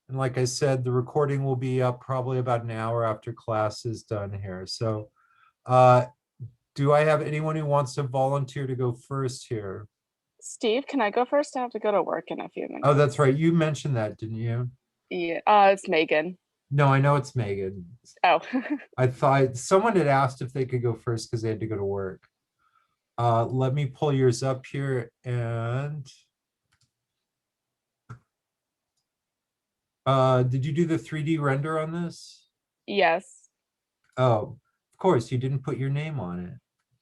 And like I said, the recording will be up probably about an hour after class is done here. So uh, do I have anyone who wants to volunteer to go first here? Steve, can I go first? I have to go to work in a few Oh, that's minutes. right. You mentioned that, didn't you? Yeah, it's Megan. No, I know it's Megan. Oh, I thought someone had asked if they could go first because they had to go to work. Let me pull yours up here and did you do the 3D render on this? yes. Oh, of course, you didn't put your name on it.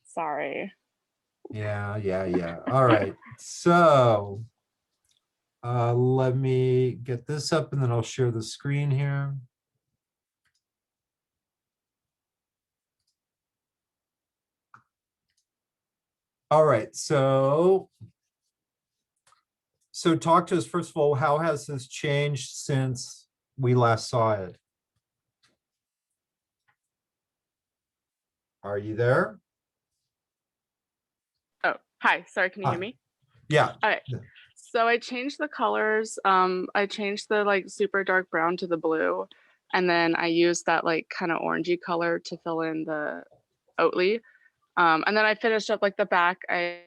Sorry. Yeah. All right. So let me get this up and then I'll share the screen here. All right, so talk to us first of all, how has this changed since we last saw it? Are you there? Oh, hi. Sorry, can you hear Hi. me? Yeah. Okay. So I changed the colors. I changed the like super dark brown to the blue, and then I used that like kind of orangey color to fill in the Oatly. And then I finished up like the back. I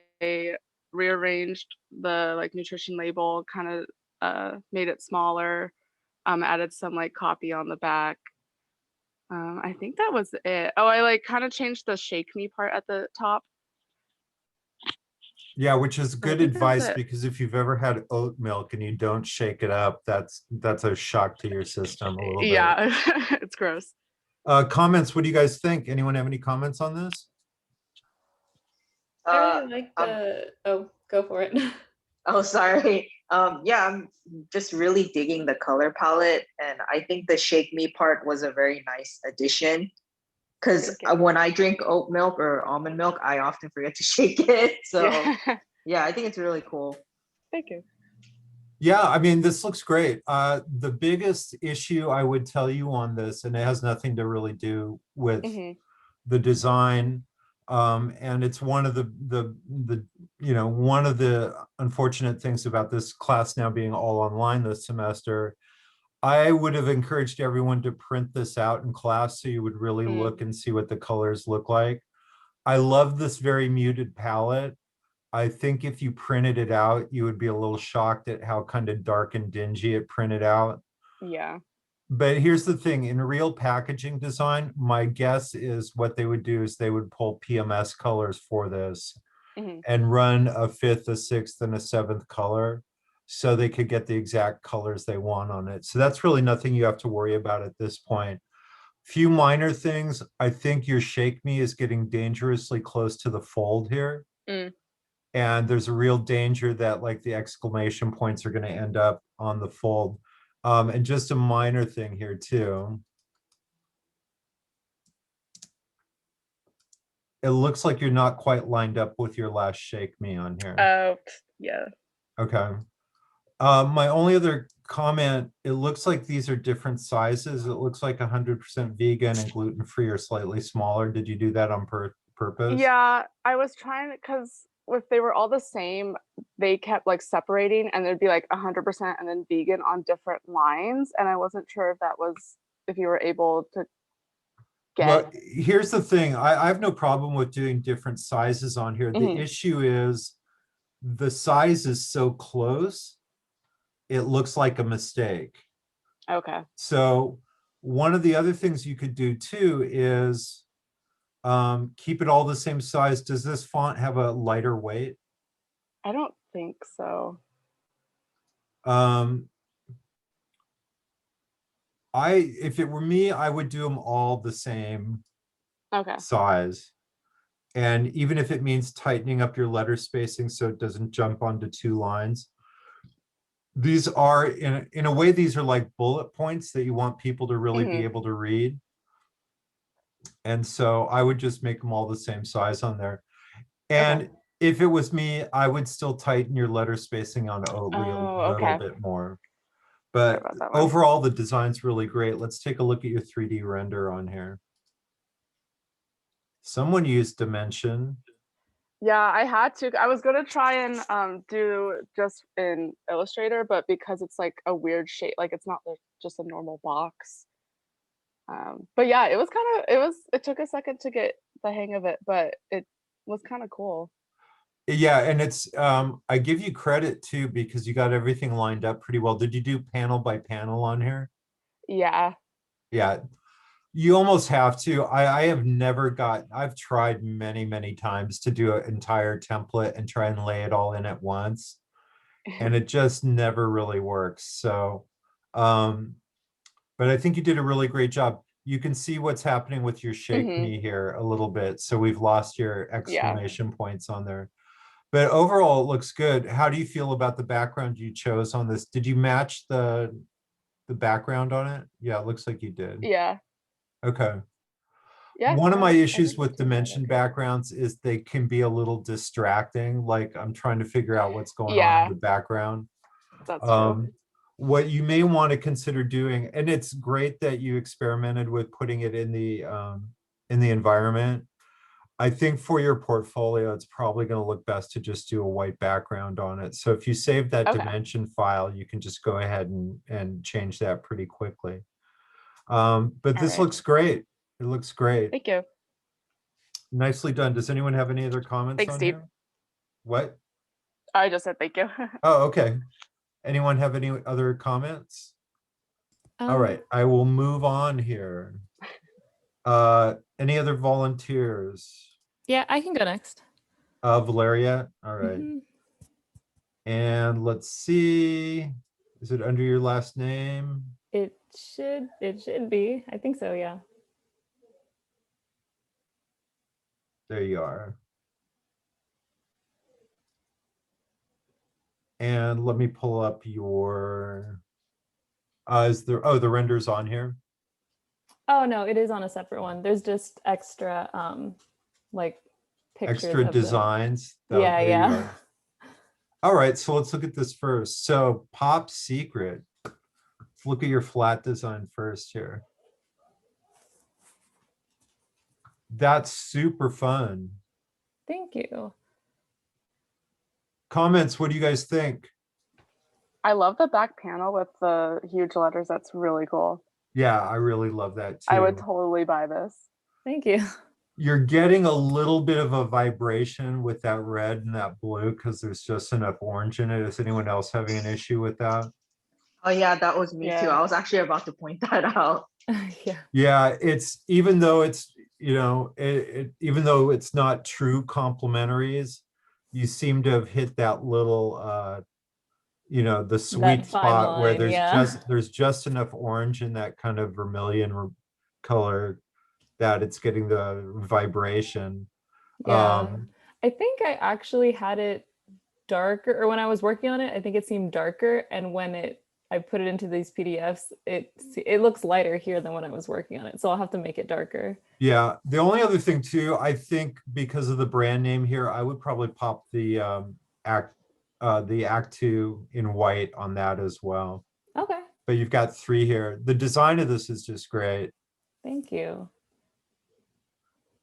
rearranged the like nutrition label, kind of made it smaller, added some like copy on the back. I think that was it. Oh, I like kind of changed the shake me part at the top. Yeah, which is So I good think that's advice it. because if you've ever had oat milk and you don't shake it up, that's a shock to your system a little bit. Yeah, it's gross. Comments, what do you guys think? Anyone have any comments on this? I Uh, really like um, the, oh, go for it. oh, sorry. Yeah, I'm just really digging the color palette, and I think the shake me part was a very nice addition. Because Thank you. when I drink oat milk or almond milk, I often forget to shake it. So Yeah. yeah, I think it's really cool. Thank you. Yeah, I mean, this looks great. The biggest issue I would tell you on this, and it has nothing to really do with Hmm. the design, and it's one of the one of the unfortunate things about this class now being all online this semester. I would have encouraged everyone to print this out in class so you would really Mm. look and see what the colors look like. I love this very muted palette. I think if you printed it out, you would be a little shocked at how kind of dark and dingy it printed out. Yeah. But here's the thing, in real packaging design, my guess is what they would do is they would pull PMS colors for this Hmm. and run a fifth, a sixth, and a seventh color so they could get the exact colors they want on it. So that's really nothing you have to worry about at this point. Few minor things. I think your shake me is getting dangerously close to the fold here. Mm. And there's a real danger that like the exclamation points are going to end up on the fold. And just a minor thing here too. It looks like you're not quite lined up with your last shake me on here. Oh, yeah. Okay. My only other comment, it looks like these are different sizes. It looks like 100% vegan and gluten-free or slightly smaller. Did you do that on purpose? Yeah, I was trying because if they were all the same, they kept like separating and there'd be like 100% and then vegan on different lines. And I wasn't sure if that was, if you were able to get. Well, here's the thing. I have no problem with doing different sizes on here. The Hmm. issue is the size is so close, it looks like a mistake. Okay. So one of the other things you could do too is keep it all the same size. Does this font have a lighter weight? I don't think so. Um, if it were me, I would do them all the same Okay. size. And even if it means tightening up your letter spacing so it doesn't jump onto two lines. These are, in a way, these are like bullet points that you want people to really be Hmm. able to read. And so I would just make them all the same size on there. Okay. And if it was me, I would still tighten your letter spacing on Oatly Oh, a little okay. bit more. Sorry But about that one. overall, the design's really great. Let's take a look at your 3D render on here. Someone used Dimension. Yeah, I had to. I was gonna try and do just in Illustrator, but because it's like a weird shape, like it's not like just a normal box. But yeah, it was kind of it took a second to get the hang of it, but it was kind of cool. Yeah, and it's I give you credit too because you got everything lined up pretty well. Did you do panel by panel on here? Yeah. Yeah, you almost have to. I have never got, I've tried many, many times to do an entire template and try and lay it all in at once, and it just never really works. So, um, but I think you did a really great job. You can see what's happening with your shake Hmm. me here a little bit. So we've lost your Yeah. exclamation points on there. But overall, it looks good. How do you feel about the background you chose on this? Did you match the background on it? Yeah, it looks like you did. Yeah. Okay. Yeah, One of my I issues think it with turned out dimension okay. backgrounds is they can be a little distracting. Like I'm trying to figure out what's going on in Yeah, the background. that's true. Um, what you may want to consider doing, and it's great that you experimented with putting it in the environment. I think for your portfolio, it's probably going to look best to just do a white background on it. So if you save that Okay. dimension file, you can just go ahead and change that pretty quickly. But All this right. looks great. It looks great. Thank you. Nicely done. Does anyone have any other comments Thanks, on Steve. here? What? I just said thank you. Oh, okay. Anyone have any other comments? All right, I will move on here. Any other volunteers? Yeah, I can go next. Valeria, all right. Mhm. And let's see, is it under your last name? It should be. I think so, yeah. There you are. And let me pull up your, is there, oh, the render's on here? Oh no, it is on a separate one. There's just extra like pictures Extra of the designs. Oh, Yeah, there you yeah. are. All right, so let's look at this first. So Pop Secret. Let's look at your flat design first here. That's super fun. Thank you. Comments, what do you guys think? I love the back panel with the huge letters. That's really cool. Yeah, I really love that I would too. totally buy this. Thank you. You're getting a little bit of a vibration with that red and that blue because there's just enough orange in it. Is anyone else having an issue with that? Oh yeah, that was me too. Yeah. I was actually about to point that out. Yeah. Yeah, it's even though it's, you know, even though it's not true complementaries, you seem to have hit that little you know, the sweet That fine spot where line, yeah. there's just enough orange in that kind of vermilion color that it's getting the vibration. Yeah. Um, I think I actually had it darker, or when I was working on it, I think it seemed darker, and when I put it into these PDFs, it looks lighter here than when I was working on it. So I'll have to make it darker. yeah, the only other thing too, I think because of the brand name here, I would probably pop the Act Two in white on that as well. Okay. But you've got three here. The design of this is just great. Thank you.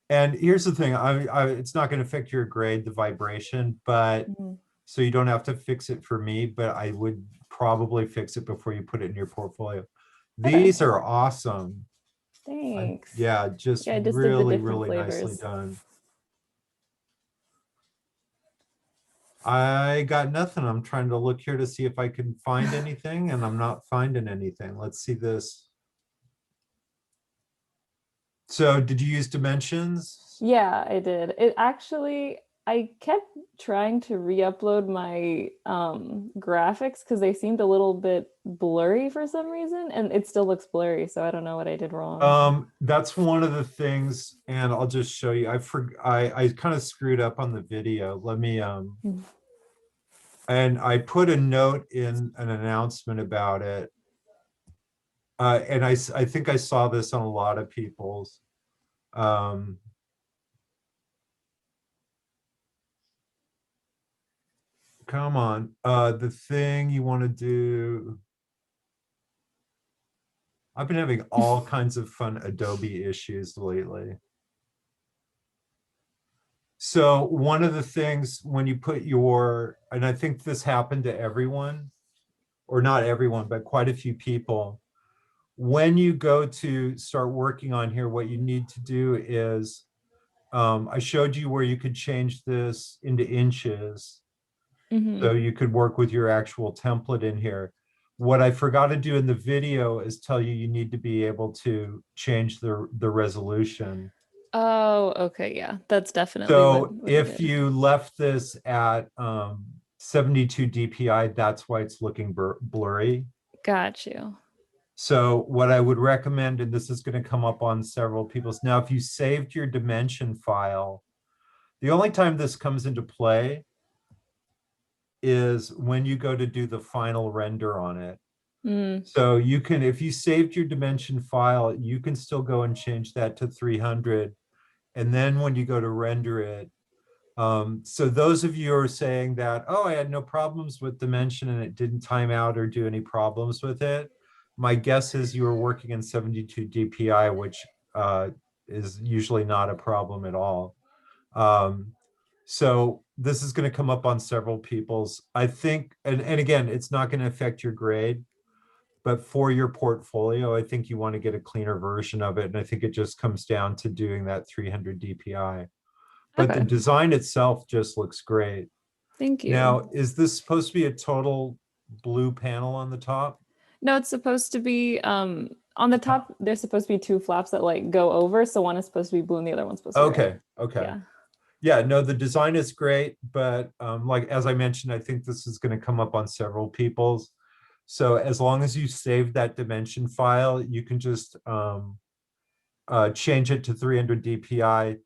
And here's the thing, it's not going to affect your grade, the vibration, but Mhm. so you don't have to fix it for me, but I would probably fix it before you put it in your portfolio. Okay. These are awesome. Thanks. Yeah, just Yeah, I just did the really, different really nicely flavors. done. I got nothing. I'm trying to look here to see if I can find anything, and I'm not finding anything. Let's see this. So did you use dimensions? Yeah, I did. It actually, I kept trying to re-upload my graphics because they seemed a little bit blurry for some reason, and it still looks blurry, so I don't know what I did wrong. That's one of the things, and I'll just show you. I kind of screwed up on the video. Let me Mm. and I put a note in an announcement about it. And I think I saw this on a lot of people's. Come on, the thing you want to do. I've been having all kinds of fun Adobe issues lately. So one of the things when you put your, and I think this happened to everyone, or not everyone, but quite a few people. When you go to start working on here, what you need to do is, I showed you where you could change this into inches. Mhm. So you could work with your actual template in here. What I forgot to do in the video is tell you you need to be able to change the resolution. Oh, okay, yeah, that's definitely So what it if is. you left this at 72 DPI, that's why it's looking blurry. Got you. So what I would recommend, and this is going to come up on several people's, now if you saved your dimension file, the only time this comes into play is when you go to do the final render on it. Mm, So you can, if you saved your dimension file, you can still go and change that to 300. And then when you go to render it, so those of you who are saying that, oh, I had no problems with dimension and it didn't time out or do any problems with it, my guess is you were working in 72 DPI, which is usually not a problem at all. So this is going to come up on several people's, I think, and again, it's not going to affect your grade, but for your portfolio, I think you want to get a cleaner version of it. And I think it just comes down to doing that 300 DPI. But the okay, design itself just looks great. thank you. Now, is this supposed to be a total blue panel on the top? No, it's supposed to be on the top, there's supposed to be two flaps that like go over. So one is supposed to be blue and the other one's supposed to be red. Okay, okay. Yeah. Yeah, no, the design is great, but like, as I mentioned, I think this is going to come up on several people's. So as long as you save that dimension file, you can just change it to 300 DPI.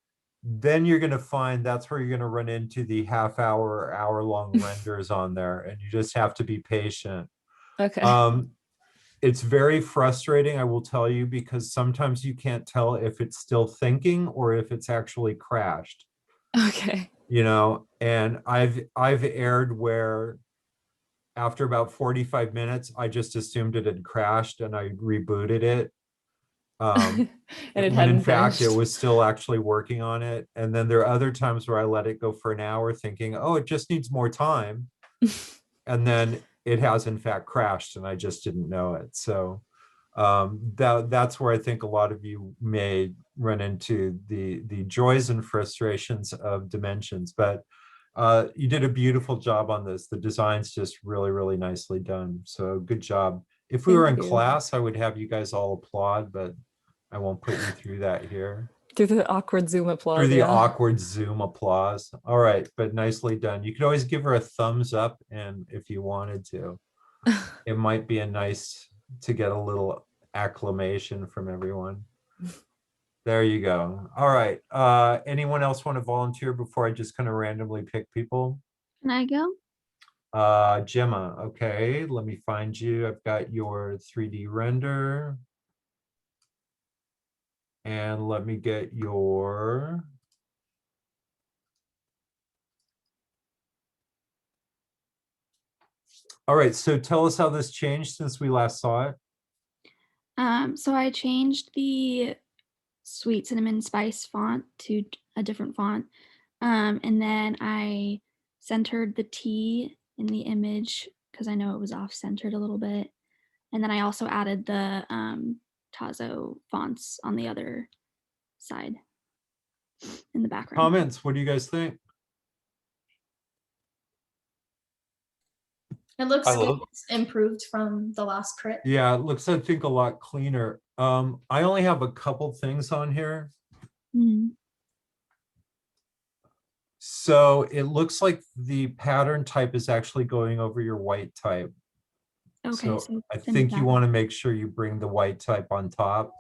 Then you're going to find that's where you're going to run into the half-hour or hour-long renders on there, and you just have to be patient. Okay. It's very frustrating, I will tell you, because sometimes you can't tell if it's still thinking or if it's actually crashed. Okay. You know, and I've erred where after about 45 minutes, I just assumed it had crashed and I rebooted it. And it When in hadn't fact it finished. was still actually working on it. And then there are other times where I let it go for an hour thinking, oh, it just needs more time. And then it has in fact crashed and I just didn't know it. So that's where I think a lot of you may run into the joys and frustrations of dimensions. But you did a beautiful job on this. The design's just really, really nicely done. So good job. If we were in Thank you. class, I would have you guys all applaud, but I won't put you through that here. Through the awkward Zoom applause. Through the Yeah. awkward Zoom applause. All right, but nicely done. You could always give her a thumbs up, and if you wanted to, it might be a nice to get a little acclamation from everyone. There you go. All right. Anyone else want to volunteer before I just kind of randomly pick people? Can I go? Gemma, okay, let me find you. I've got your 3D render. And let me get your. All right, so tell us how this changed since we last saw it. So I changed the Sweet Cinnamon Spice font to a different font. And then I centered the T in the image because I know it was off-centered a little bit. And then I also added the Tazo fonts on the other side in the background. Comments, what do you guys think? It looks I good. love- It's improved from the last crit. Yeah, it looks, I think, a lot cleaner. I only have a couple things on here. Mhm. So it looks like the pattern type is actually going over your white type. Okay, So so I it's in the think you back. want to make sure you bring the white type on top.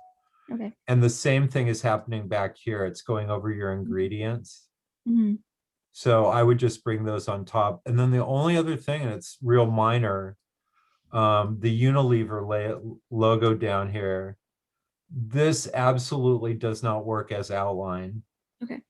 Okay. And the same thing is happening back here. It's going over your ingredients. Mhm. So I would just bring those on top. And then the only other thing, and it's real minor, the Unilever logo down here, this absolutely does not work as outline. Okay.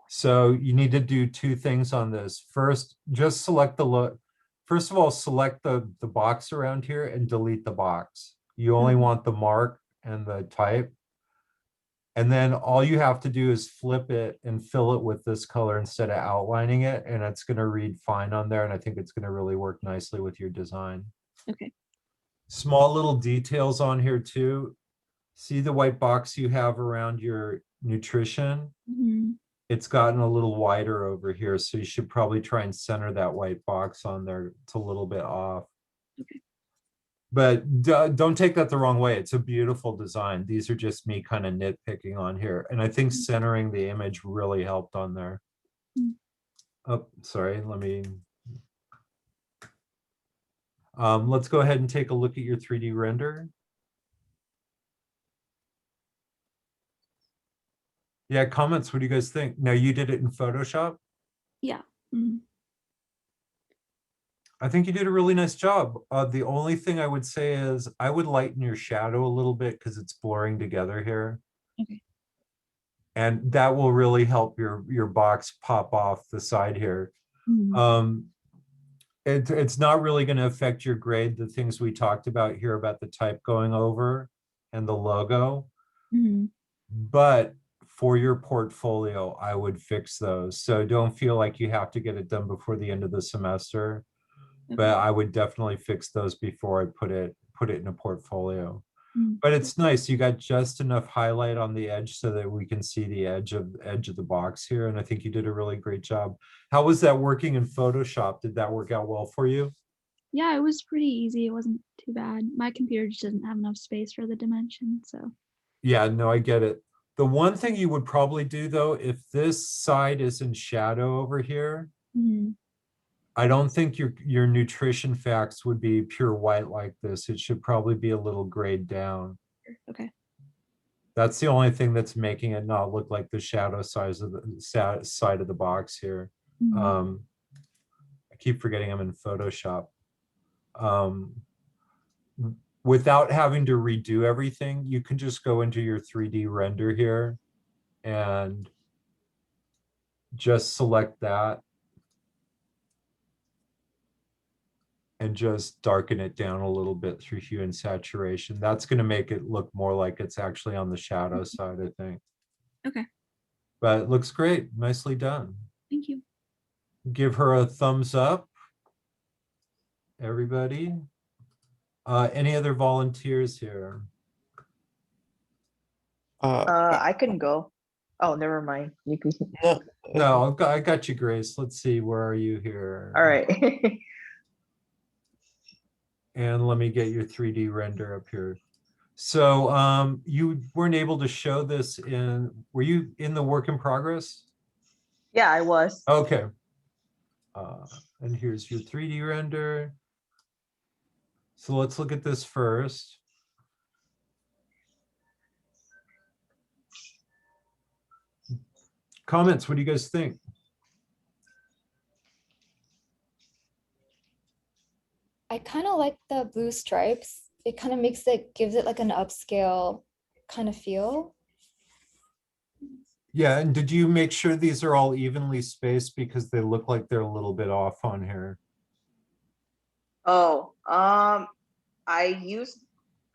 So you need to do two things on this. First, just select the look. First of all, select the box around here and delete the box. You only Okay. want the mark and the type. And then all you have to do is flip it and fill it with this color instead of outlining it, and it's gonna read fine on there, and I think it's gonna really work nicely with your design. Okay. Small little details on here too. See the white box you have around your nutrition? Mhm. It's gotten a little wider over here, so you should probably try and center that white box on there. It's a little bit off. Okay. But don't take that the wrong way. It's a beautiful design. These are just me kind of nitpicking on here. And I think centering the image really helped on there. Mm. Oh, sorry, let me. Let's go ahead and take a look at your 3D render. Yeah, comments, what do you guys think? Now, you did it in Photoshop? Yeah. Mhm. I think you did a really nice job. The only thing I would say is I would lighten your shadow a little bit because it's blurring together here. Okay. And that will really help your box pop off the side here. Mhm. It's not really going to affect your grade, the things we talked about here about the type going over and the logo. Mhm. But for your portfolio, I would fix those. So don't feel like you have to get it done before the end of the semester. Okay. But I would definitely fix those before I put it in a portfolio. Mm. But it's nice, you got just enough highlight on the edge so that we can see the edge of the box here, and I think you did a really great job. How was that working in Photoshop? Did that work out well for you? Yeah, it was pretty easy. It wasn't too bad. My computer just doesn't have enough space for the dimension, so. Yeah, no, I get it. The one thing you would probably do though, if this side is in shadow over here, Mhm. I don't think your nutrition facts would be pure white like this. It should probably be a little grayed down. Okay. That's the only thing that's making it not look like the shadow size of the side of the box here. Mhm. I keep forgetting I'm in Photoshop. Without having to redo everything, you can just go into your 3D render here and just select that and just darken it down a little bit through hue and saturation. That's going to make it look more like it's actually on the shadow side, I think. Okay. But it looks great. Nicely done. Thank you. Give her a thumbs up, everybody. Any other volunteers here? I can go. Oh, never mind. You can. No, No, I got you, Grace. Let's see, where are you here? All right. And let me get your 3D render up here. So you weren't able to show this were you in the work in progress? Yeah, I was. Okay. And here's your 3D render. So let's look at this first. Comments, what do you guys think? I kind of like the blue stripes. It kind of gives it like an upscale kind of feel. Yeah, and did you make sure these are all evenly spaced because they look like they're a little bit off on here? Oh, I used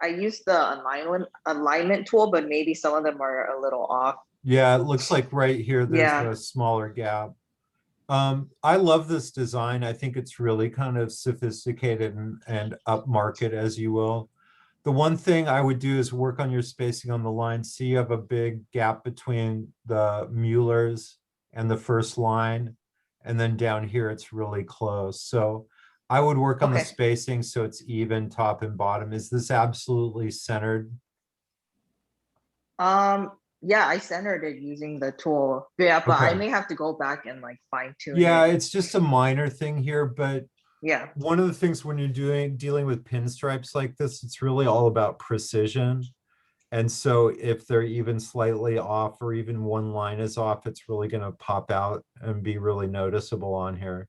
the alignment tool, but maybe some of them are a little off. Yeah, it looks like right here, there's Yeah. a smaller gap. I love this design. I think it's really kind of sophisticated and upmarket, as you will. The one thing I would do is work on your spacing on the line. See, you have a big gap between the Muellers and the first line. And then down here, it's really close. So I would work on the Okay. spacing so it's even top and bottom. Is this absolutely centered? Yeah, I centered it using the tool. Yeah, but I Okay. may have to go back and like fine tune Yeah, it. it's just a minor thing here, but Yeah. one of the things when you're dealing with pinstripes like this, it's really all about precision. And so if they're even slightly off or even one line is off, it's really going to pop out and be really noticeable on here.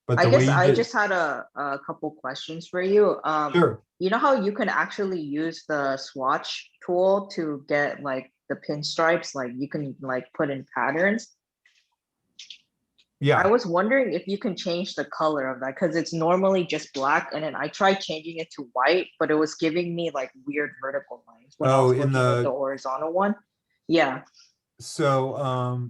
But I the way guess you I did, just had a couple questions for you. sure. You know how you can actually use the swatch tool to get like the pinstripes, like you can like put in patterns. I Yeah, was wondering if you can change the color of that because it's normally just black, and then I tried changing it to white, but it was giving me like weird vertical lines when I Oh, was in looking at the the, horizontal one. Yeah. So,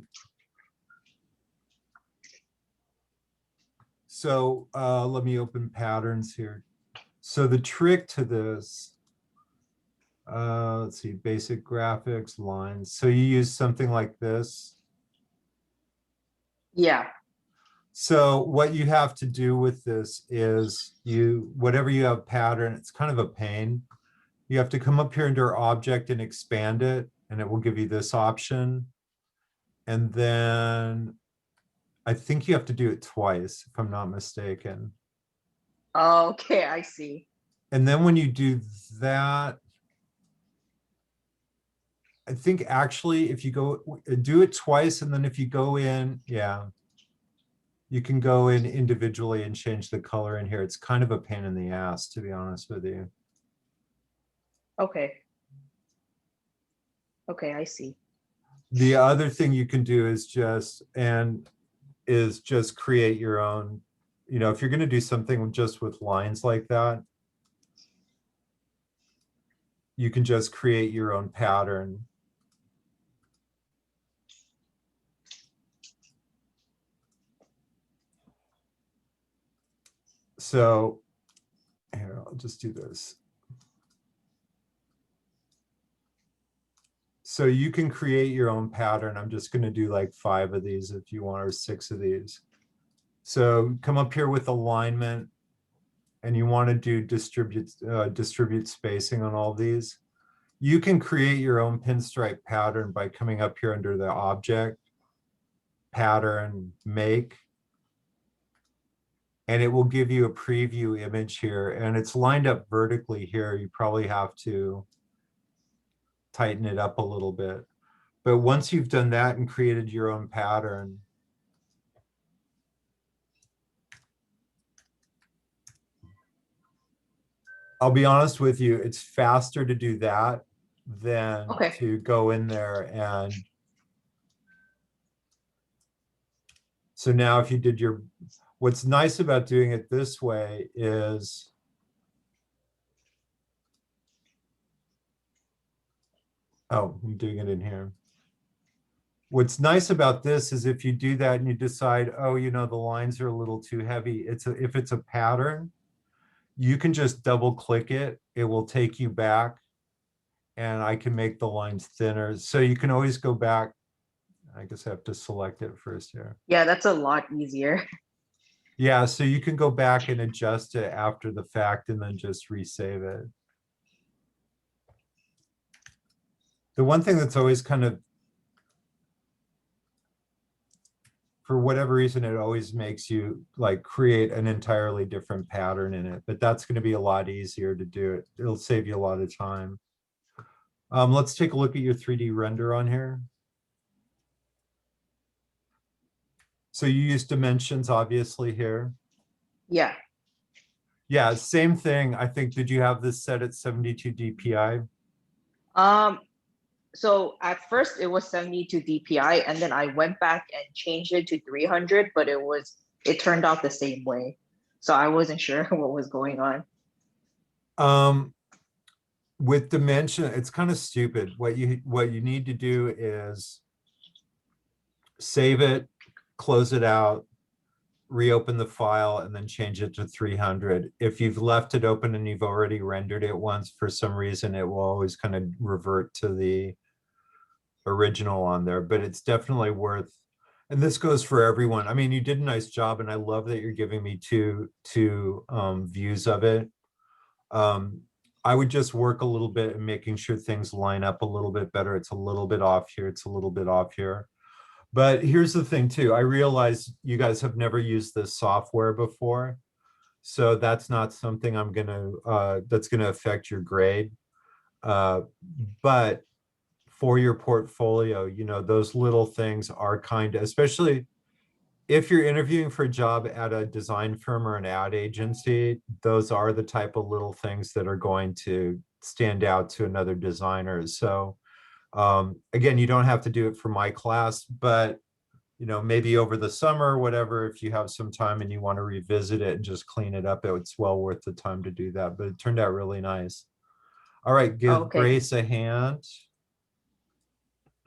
let me open patterns here. So the trick to this, let's see, basic graphics, lines. So you use something like this. Yeah. So what you have to do with this is whatever you have pattern, it's kind of a pain. You have to come up here under object and expand it, and it will give you this option. And then I think you have to do it twice, if I'm not mistaken. Okay, I see. And then when you do that, I think actually if you do it twice, and then if you go in, yeah, you can go in individually and change the color in here. It's kind of a pain in the ass, to be honest with you. Okay. Okay, I see. The other thing you can do is just create your own, if you're going to do something just with lines like that, you can just create your own pattern. So here, I'll just do this. So you can create your own pattern. I'm just going to do like 5 of these if you want, or 6 of these. So come up here with alignment, and you want to do distribute spacing on all these. You can create your own pinstripe pattern by coming up here under the object, pattern, make, and it will give you a preview image here, and it's lined up vertically here. You probably have to tighten it up a little bit. But once you've done that and created your own pattern, I'll be honest with you, it's faster to do that than to go in there and. So now if you did what's nice about doing it this way is I'm doing it in here. What's nice about this is if you do that and you decide, the lines are a little too heavy, if it's a pattern, you can just double click it. It will take you back, and I can make the lines thinner. So you can always go back. I guess I have to select it first here. Yeah, that's a lot easier. Yeah, so you can go back and adjust it after the fact and then just resave it. The one thing that's always kind of, for whatever reason, it always makes you like create an entirely different pattern in it, but that's going to be a lot easier to do it. It'll save you a lot of time. Let's take a look at your 3D render on here. So you use dimensions, obviously, here. Yeah. Yeah, same thing. I think, did you have this set at 72 DPI? So at first it was 72 DPI, and then I went back and changed it to 300, but it turned out the same way. So I wasn't sure what was going on. With dimension, it's kind of stupid. What you need to do is save it, close it out, reopen the file, and then change it to 300. If you've left it open and you've already rendered it once, for some reason, it will always kind of revert to the original on there, but it's definitely worth, and this goes for everyone. I mean, you did a nice job, and I love that you're giving me two views of it. I would just work a little bit and making sure things line up a little bit better. It's a little bit off here. It's a little bit off here. But here's the thing too. I realize you guys have never used this software before. So that's not something that's gonna affect your grade. But for your portfolio, those little things are kind of, especially if you're interviewing for a job at a design firm or an ad agency, those are the type of little things that are going to stand out to another designer. So again, you don't have to do it for my class, but maybe over the summer or whatever, if you have some time and you want to revisit it and just clean it up, it's well worth the time to do that. But it turned out really nice. All right, give Grace a hand.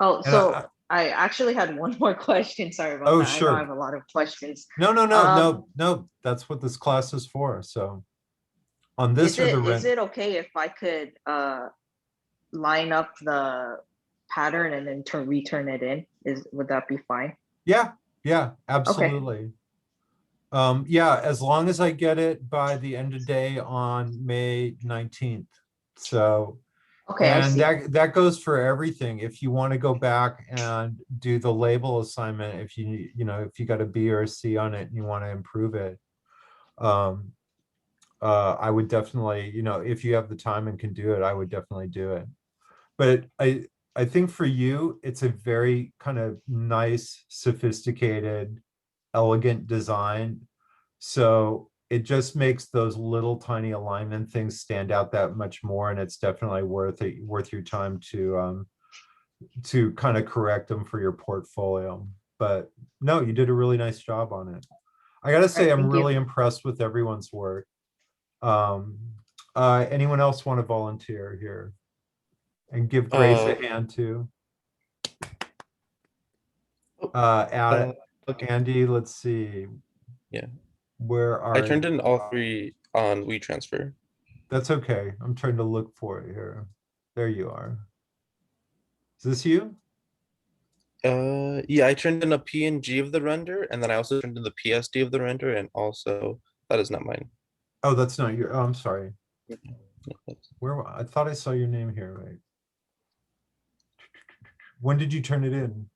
Oh, And so I actually had one more question. Sorry about Oh, that. I know I sure. have a lot of questions. No. That's what this class is for. So on this or the Is rent, it okay if I could line up the pattern and then return it in? Would that be fine? yeah, Okay. absolutely. Yeah, as long as I get it by the end of day on May 19th. So, Okay, I and see. that goes for everything. If you want to go back and do the label assignment, if if you got a B or a C on it and you want to improve it, I would definitely, if you have the time and can do it, I would definitely do it. But I think for you, it's a very kind of nice, sophisticated, elegant design. So it just makes those little tiny alignment things stand out that much more, and it's definitely worth your time to kind of correct them for your portfolio. But no, you did a really nice job on it. I gotta All say, right, I'm thank you. really impressed with everyone's work. Um, Anyone else want to volunteer here and give Grace a hand too? Okay. Andy, let's see. Yeah. Where I are turned you? in all 3 on WeTransfer. That's okay. I'm trying to look for it here. There you are. Is this you? Yeah, I turned in a PNG of the render, and then I also turned in the PSD of the render, and also that is not mine. Oh, that's not your, oh, I'm sorry. Yeah, that's- I thought I saw your name here, right? When did you turn it in?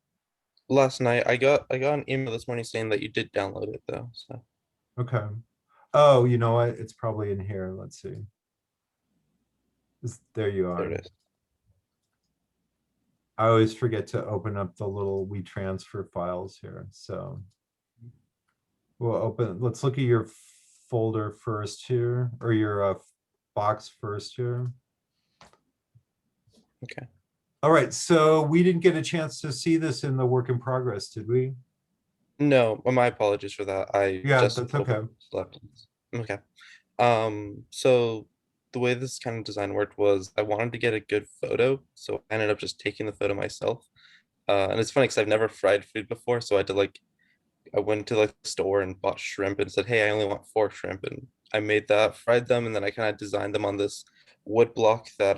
Last night I got an email this morning saying that you did download it though. So Okay. Oh, you know what? It's probably in here. Let's see. There you there are. it is. I always forget to open up the little WeTransfer files here, so. Let's look at your folder first here, or your box first here. Okay. All right, so we didn't get a chance to see this in the work in progress, did we? No, my apologies for that. I Yeah, just that's okay. slept. Okay. So the way this kind of design worked was I wanted to get a good photo, so I ended up just taking the photo myself. And it's funny because I've never fried food before, so I went to like the store and bought shrimp and said, "Hey, I only want 4 shrimp," and I made that, fried them, and then I kind of designed them on this wood block that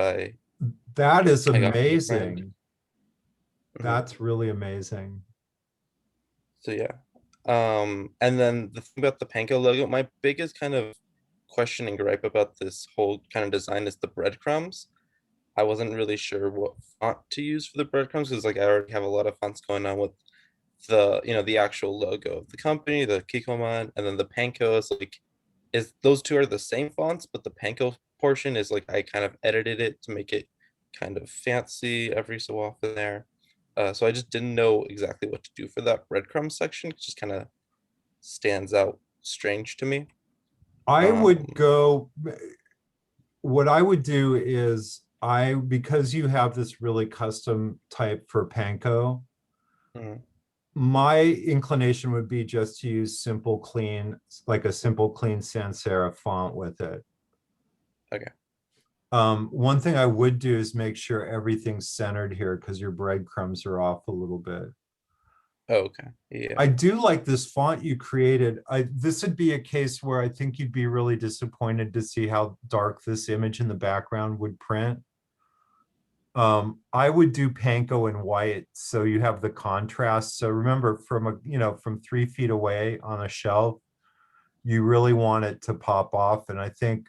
That is I got from a friend. amazing. Mhm. That's really amazing. So yeah. And then the thing about the Panko logo, my biggest kind of question and gripe about this whole kind of design is the breadcrumbs. I wasn't really sure what font to use for the breadcrumbs because like I already have a lot of fonts going on with the actual logo of the company, the Kikoman, and then the Panko is like those two are the same fonts, but the Panko portion is like I kind of edited it to make it kind of fancy every so often there. So I just didn't know exactly what to do for that breadcrumb section. It just kind of stands out strange to me. I would Um, go, what I would do is because you have this really custom type for Panko, mhm, my inclination would be just to use simple, clean, like a simple, clean sans serif font with it. Okay. One thing I would do is make sure everything's centered here because your breadcrumbs are off a little bit. Oh, okay. Yeah. I do like this font you created. This would be a case where I think you'd be really disappointed to see how dark this image in the background would print. I would do Panko in white so you have the contrast. So remember, from 3 feet away on a shelf, you really want it to pop off. And I think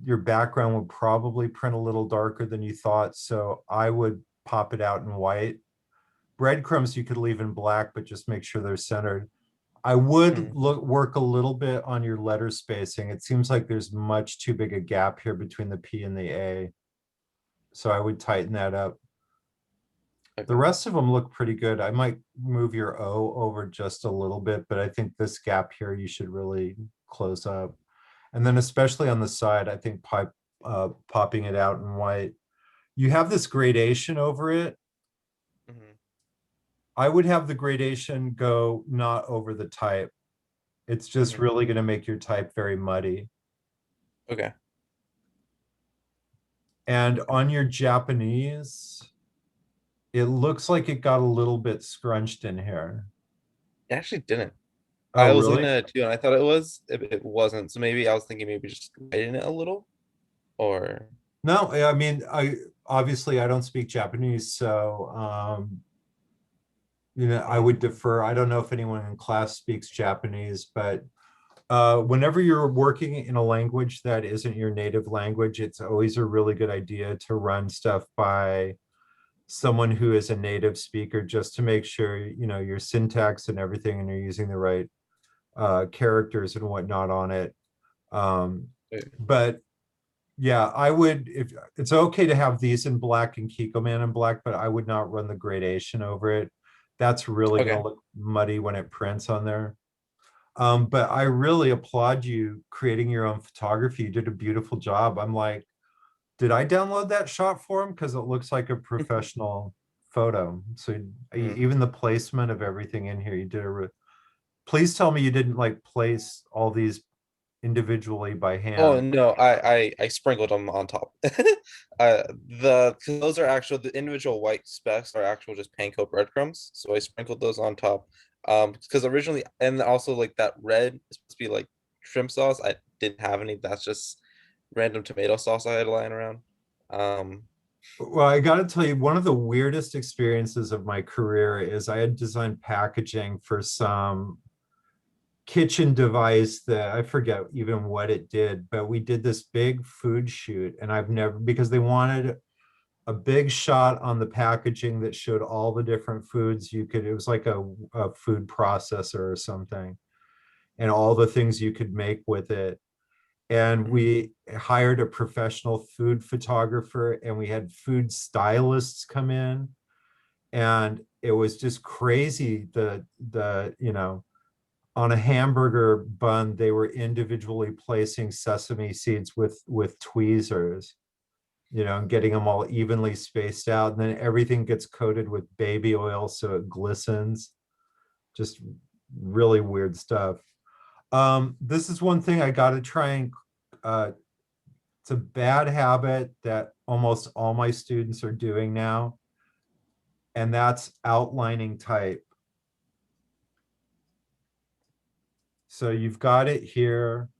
your background would probably print a little darker than you thought. So I would pop it out in white. Breadcrumbs you could leave in black, but just make sure they're centered. I would work a little bit on your letter spacing. It seems like there's much too big a gap here between the P and the A. So I would tighten that up. The Okay. rest of them look pretty good. I might move your O over just a little bit, but I think this gap here you should really close up. And then especially on the side, I think popping it out in white. You have this gradation over it. Mhm. I would have the gradation go not over the type. It's just Mhm. really going to make your type very muddy. Okay. And on your Japanese, It looks like it got a little bit scrunched in here. It actually didn't. Oh, I was looking really? at it too, and I thought it was. It wasn't. So maybe I was thinking maybe just lighten it a little, or No, I mean, obviously I don't speak Japanese, so I would defer. I don't know if anyone in class speaks Japanese, but whenever you're working in a language that isn't your native language, it's always a really good idea to run stuff by someone who is a native speaker, just to make sure your syntax and everything, and you're using the right characters and whatnot on it. But yeah, I would, if it's okay to have these in black and Kikoman in black, but I would not run the gradation over it. That's really okay. gonna look muddy when it prints on there. But I really applaud you creating your own photography. You did a beautiful job. I'm like, did I download that shot for him? Because it looks like a professional photo. So even the placement of everything in here, you did please tell me you didn't like place all these individually by Oh hand. no, I sprinkled them on top. Cause those are actual, the individual white specks are actual just panko breadcrumbs. So I sprinkled those on top. Because originally, and also like that red is supposed to be like shrimp sauce. I didn't have any. That's just random tomato sauce I had lying around. Um, Well, I got to tell you, one of the weirdest experiences of my career is I had designed packaging for some kitchen device that I forget even what it did, but we did this big food shoot, and I've never, because they wanted a big shot on the packaging that showed all the different foods you could, it was like a food processor or something, and all the things you could make with it. And we hired a professional food photographer, and we had food stylists come in, and it was just crazy. On a hamburger bun, they were individually placing sesame seeds with tweezers, and getting them all evenly spaced out. And then everything gets coated with baby oil so it glistens. Just really weird stuff. This is one thing I got to try and it's a bad habit that almost all my students are doing now, and that's outlining type. So you've got it here.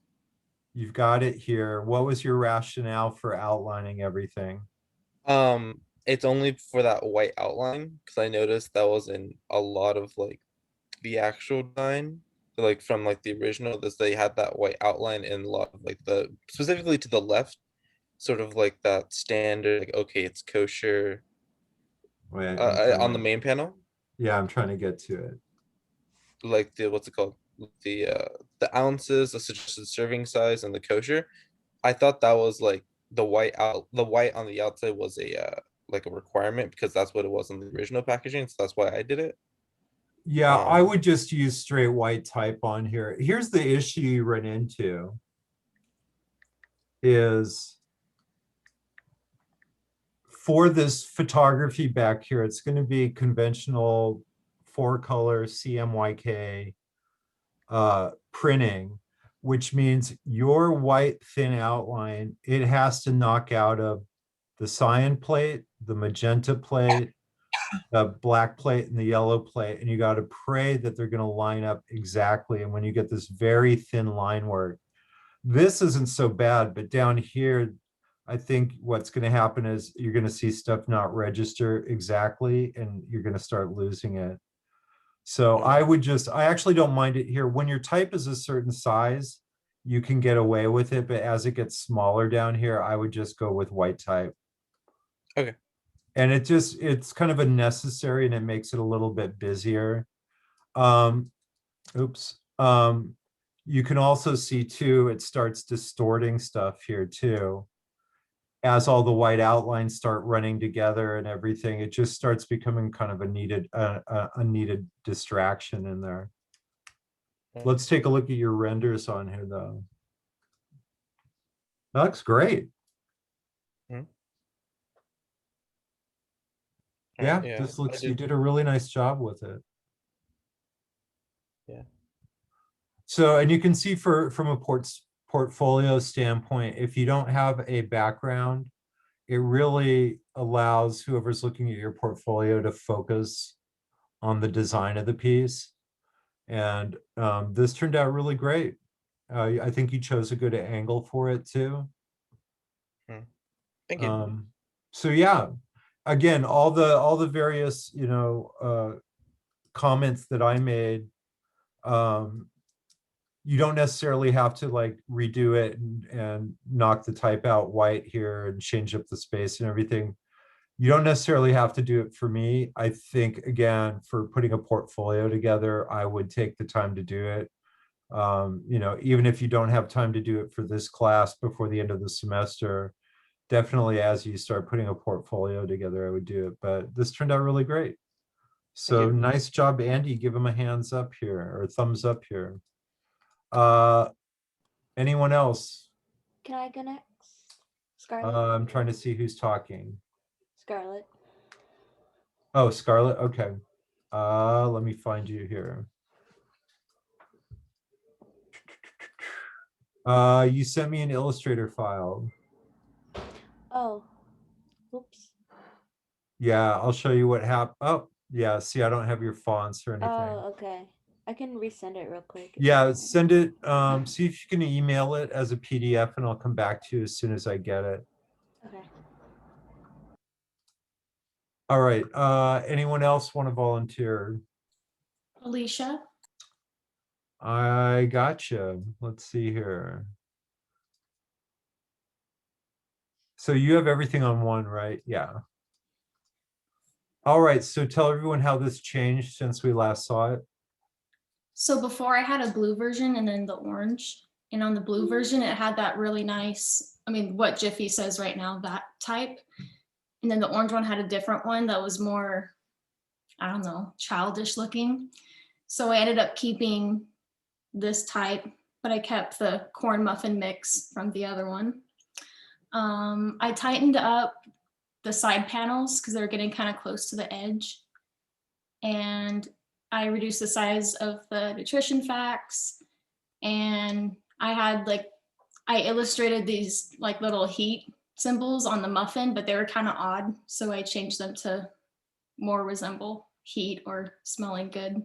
You've got it here. What was your rationale for outlining everything? it's only for that white outline because I noticed that was in a lot of like the actual design, like from like the original. This they had that white outline in a lot of like the specifically to the left, sort of like that standard. Like okay, it's kosher. Wait, On the main panel, yeah, I'm trying to get to it. like the what's it called? The ounces, the suggested serving size, and the kosher. I thought that was like the white on the outside was a like a requirement because that's what it was in the original packaging. So that's why I did it. Yeah, I Um, would just use straight white type on here. Here's the issue you run into is for this photography back here, it's going to be conventional 4-color CMYK printing, which means your white thin outline, it has to knock out of the cyan plate, the magenta plate, the black plate, and the yellow plate. And you got to pray that they're going to line up exactly. And when you get this very thin line work, this isn't so bad, but down here, I think what's going to happen is you're going to see stuff not register exactly, and you're going to start losing it. So I actually don't mind it here. When your type is a certain size, you can get away with it, but as it gets smaller down here, I would just go with white type. Okay. And it's kind of a necessary, and it makes it a little bit busier. Oops. You can also see too, it starts distorting stuff here too. As all the white outlines start running together and everything, it just starts becoming kind of a needed distraction in there. Let's take a look at your renders on here though. That looks great. Yeah, this looks, you did a really nice job with it. Yeah. So, and you can see from a portfolio standpoint, if you don't have a background, it really allows whoever's looking at your portfolio to focus on the design of the piece. And this turned out really great. I think you chose a good angle for it too. Thank you. So yeah, again, all the various, comments that I made, you don't necessarily have to like redo it and knock the type out white here and change up the space and everything. You don't necessarily have to do it for me. I think, again, for putting a portfolio together, I would take the time to do it. Even if you don't have time to do it for this class before the end of the semester, definitely as you start putting a portfolio together, I would do it. But this turned out really great. So you. nice job, Andy. Give him a hands up here or thumbs up here. Anyone else? Can I go next? Scarlett? I'm trying to see who's talking. Scarlett. Oh, Scarlett. Okay. Let me find you here. You sent me an Illustrator file. Oh, oops. Yeah, I'll show you what happened. Oh, yeah. See, I don't have your fonts or anything. Oh, okay. I can resend it real quick. if Yeah, you want. send it. See if you can email it as a PDF, and I'll come back to you as soon as I get it. Okay. All right. Anyone else want to volunteer? Alicia. I gotcha. Let's see here. So you have everything on one, right? Yeah. All right. So tell everyone how this changed since we last saw it. So before I had a blue version and then the orange. And on the blue version, it had that really nice, what Jiffy says right now, that type. And then the orange one had a different one that was more, I don't know, childish looking. So I ended up keeping this type, but I kept the corn muffin mix from the other one. I tightened up the side panels because they were getting kind of close to the edge. And I reduced the size of the nutrition facts. And I had I illustrated these little heat symbols on the muffin, but they were kind of odd. So I changed them to more resemble heat or smelling good.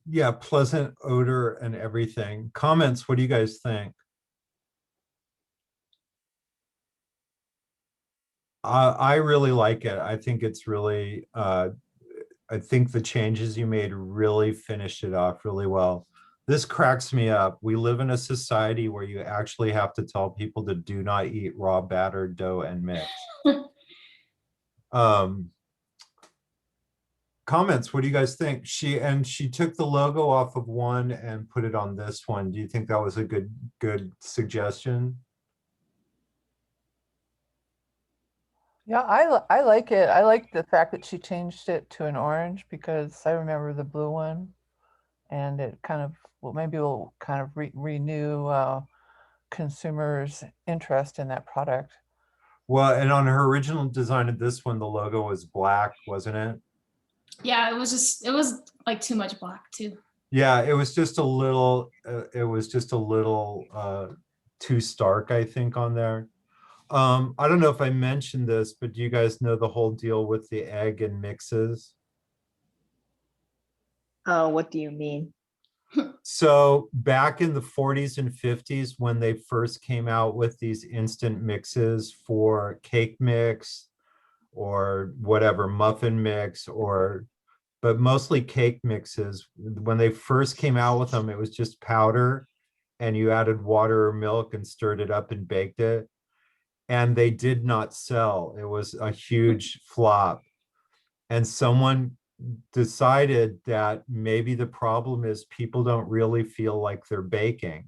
Yeah, pleasant odor and everything. Comments, what do you guys think? I really like it. I think it's really, I think the changes you made really finished it off really well. This cracks me up. We live in a society where you actually have to tell people to do not eat raw batter, dough, and mix. Comments, what do you guys think? She took the logo off of one and put it on this one. Do you think that was a good suggestion? Yeah, I like it. I like the fact that she changed it to an orange because I remember the blue one, and it kind of maybe will kind of renew consumers' interest in that product. Well, and on her original design of this one, the logo was black, wasn't it? Yeah, it was too much black too. Yeah, it was just a little, too stark, I think, on there. I don't know if I mentioned this, but do you guys know the whole deal with the egg and mixes? What do you mean? So back in the 40s and 50s, when they first came out with these instant mixes for cake mix or whatever, muffin mix, but mostly cake mixes, when they first came out with them, it was just powder and you added water or milk and stirred it up and baked it. And they did not sell. It was a huge flop. And someone decided that maybe the problem is people don't really feel like they're baking.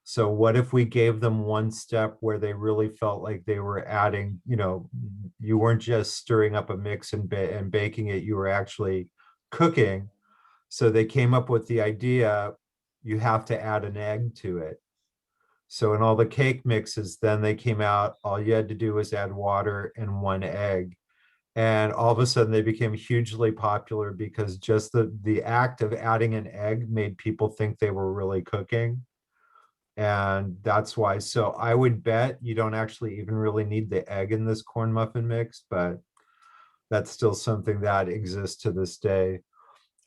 So what if we gave them one step where they really felt like they were adding, you weren't just stirring up a mix and baking it, you were actually cooking. So they came up with the idea, you have to add an egg to it. So in all the cake mixes, then they came out, all you had to do was add water and one egg. And all of a sudden they became hugely popular because just the act of adding an egg made people think they were really cooking. And that's why, so I would bet you don't actually even really need the egg in this corn muffin mix, but that's still something that exists to this day.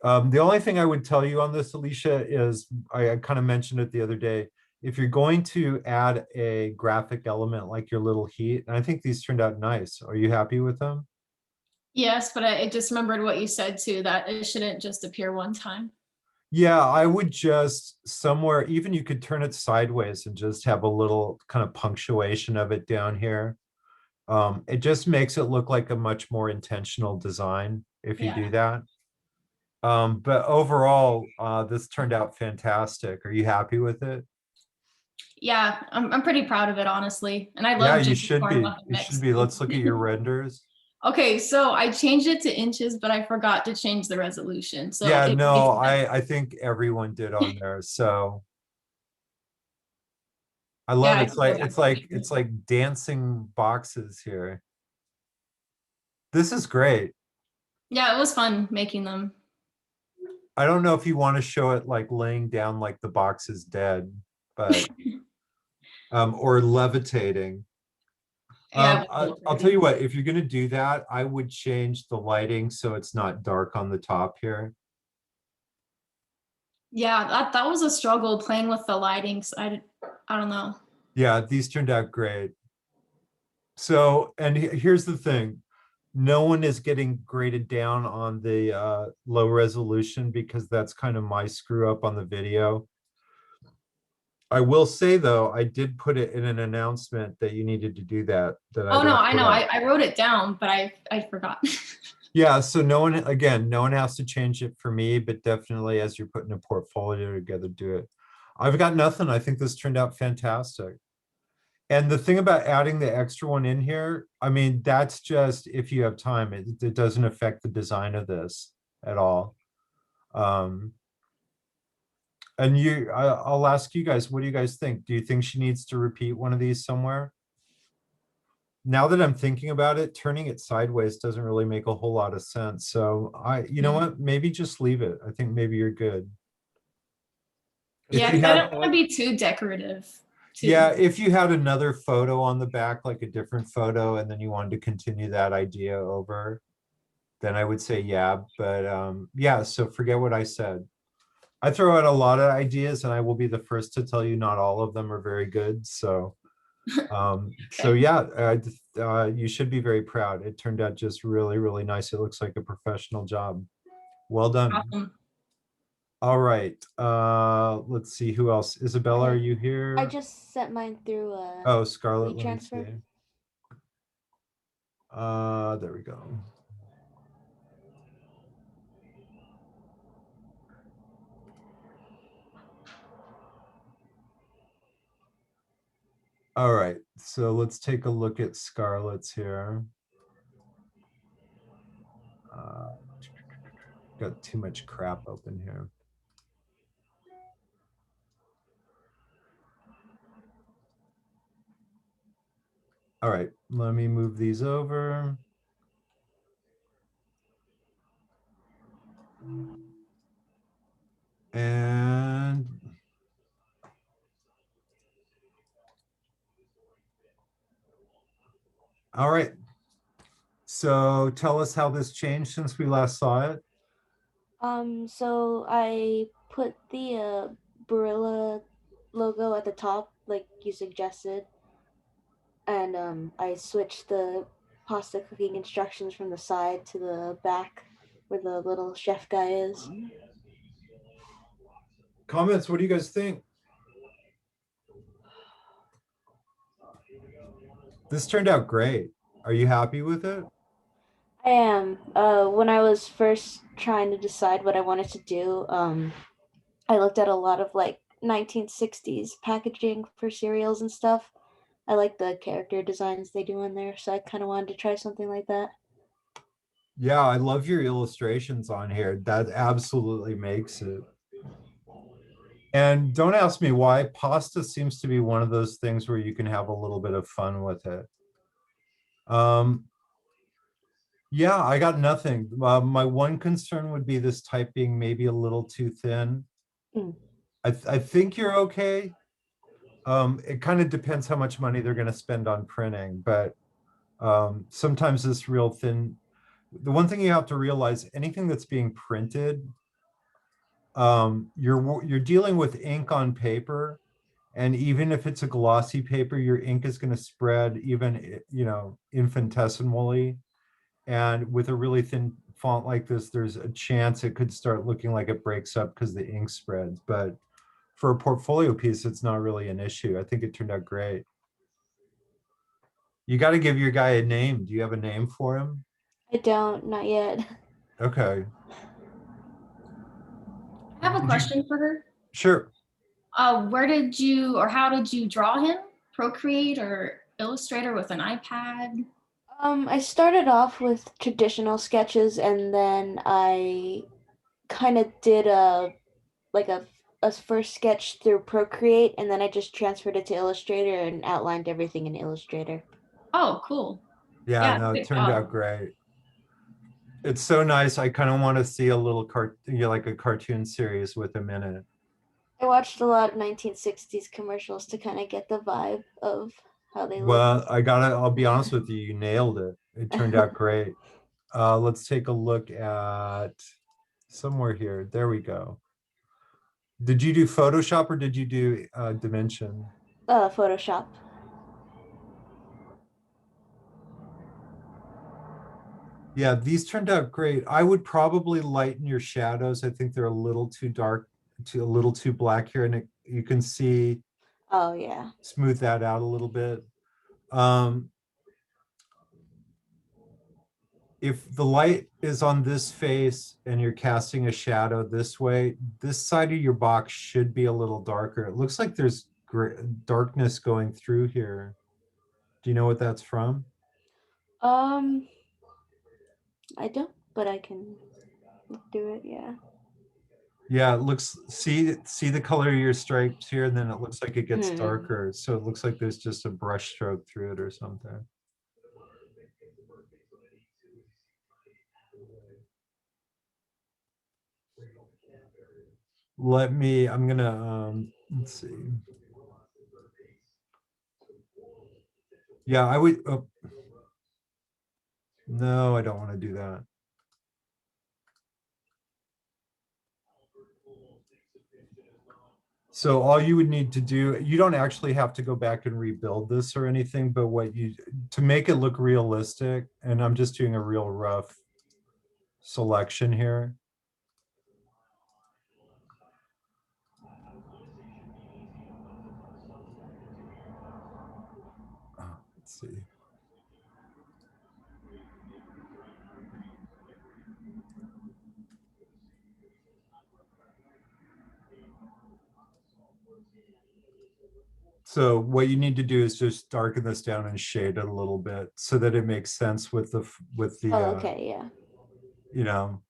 The only thing I would tell you on this, Alicia, is I kind of mentioned it the other day. If you're going to add a graphic element like your little heat, and I think these turned out nice. Are you happy with them? Yes, but I just remembered what you said too, that it shouldn't just appear one time. Yeah, I would just somewhere, even you could turn it sideways and just have a little kind of punctuation of it down here. It just makes it look like a much more intentional design if you do that. But overall, this turned out fantastic. Are you happy with it? Yeah, I'm pretty proud of it, honestly. And I Yeah, love you just should corn be. muffin You mix. should be. Let's look at your renders. Okay, so I changed it to inches, but I forgot to change the resolution. So Yeah, it- no, I think everyone did on there. So I love Yeah, it. It's like dancing boxes here. This is great. yeah, it was fun making them. I don't know if you want to show it like laying down like the box is dead, but or levitating. Yeah, I'll tell you what, if you're gonna do that, I would change the lighting so it's not dark on the top here. yeah, that was a struggle playing with the lighting. So I don't know. Yeah, these turned out great. So, and here's the thing. No one is getting graded down on the low resolution because that's kind of my screw up on the video. I will say though, I did put it in an announcement that you needed to do that. Oh no, I know. I wrote it down, but I forgot. Yeah, so no one, again, no one has to change it for me, but definitely as you're putting a portfolio together, do it. I've got nothing. I think this turned out fantastic. And the thing about adding the extra one in here, I mean, that's just if you have time, it doesn't affect the design of this at all. And I'll ask you guys, what do you guys think? Do you think she needs to repeat one of these somewhere? Now that I'm thinking about it, turning it sideways doesn't really make a whole lot of sense. So you know what, maybe just leave it. I think maybe you're good. Yeah, If you I had- don't want to be too decorative. Yeah, if you had another photo on the back, like a different photo, and then you wanted to continue that idea over, then I would say yeah. But yeah, so forget what I said. I throw out a lot of ideas and I will be the first to tell you not all of them are very good. So so yeah, you should be very proud. It turned out just really, really nice. It looks like a professional job. Well done. Awesome. All right. Let's see who else. Isabella, are you here? I just sent mine through Oh, Scarlett, let me transfer. see. There we go. All right, so let's take a look at Scarlett's here. Got too much crap open here. All right, let me move these over. And all right. So tell us how this changed since we last saw it. So I put the Barilla logo at the top, like you suggested, and I switched the pasta cooking instructions from the side to the back where the little chef guy is. Comments, what do you guys think? This turned out great. Are you happy with it? I am. When I was first trying to decide what I wanted to do, I looked at a lot of like 1960s packaging for cereals and stuff. I like the character designs they do in there, so I kind of wanted to try something like that. Yeah, I love your illustrations on here. That absolutely makes it. And don't ask me why. Pasta seems to be one of those things where you can have a little bit of fun with it. Yeah, I got nothing. My one concern would be this type being maybe a little too thin. Mm. I think you're okay. It kind of depends how much money they're gonna spend on printing, but sometimes this real thin, the one thing you have to realize, anything that's being printed, you're dealing with ink on paper. And even if it's a glossy paper, your ink is gonna spread even, you know, infinitesimally. And with a really thin font like this, there's a chance it could start looking like it breaks up because the ink spreads. But for a portfolio piece, it's not really an issue. I think it turned out great. You got to give your guy a name. Do you have a name for him? I don't, not yet. Okay, I have a question for her. sure. Where did you, or how did you draw him? Procreate or Illustrator with an iPad? I started off with traditional sketches and then I kind of did a first sketch through Procreate and then I just transferred it to Illustrator and outlined everything in Illustrator. Oh, cool. Yeah, Yeah, no, it good turned job. out great. It's so nice. I kind of want to see a little like a cartoon series with him in it. I watched a lot of 1960s commercials to kind of get the vibe of how they look. Well, I'll be honest with you, you nailed it. It turned out great. Let's take a look at somewhere here. There we go. Did you do Photoshop or did you do Dimension? Photoshop. Yeah, these turned out great. I would probably lighten your shadows. I think they're a little too dark, a little too black here, and you can see, Oh yeah. smooth that out a little bit. If the light is on this face and you're casting a shadow this way, this side of your box should be a little darker. It looks like there's darkness going through here. Do you know what that's from? I don't, but I can do it, yeah. Yeah, it looks, see the color of your stripes here, and then it looks like it gets darker. So it looks like there's just a brush stroke through it or something. I'm gonna, let's see. Yeah, I would, oh. No, I don't want to do that. So all you would need to do, you don't actually have to go back and rebuild this or anything, but to make it look realistic, and I'm just doing a real rough selection here. Let's see. So what you need to do is just darken this down and shade it a little bit so that it makes sense with the Oh, okay, yeah. you know,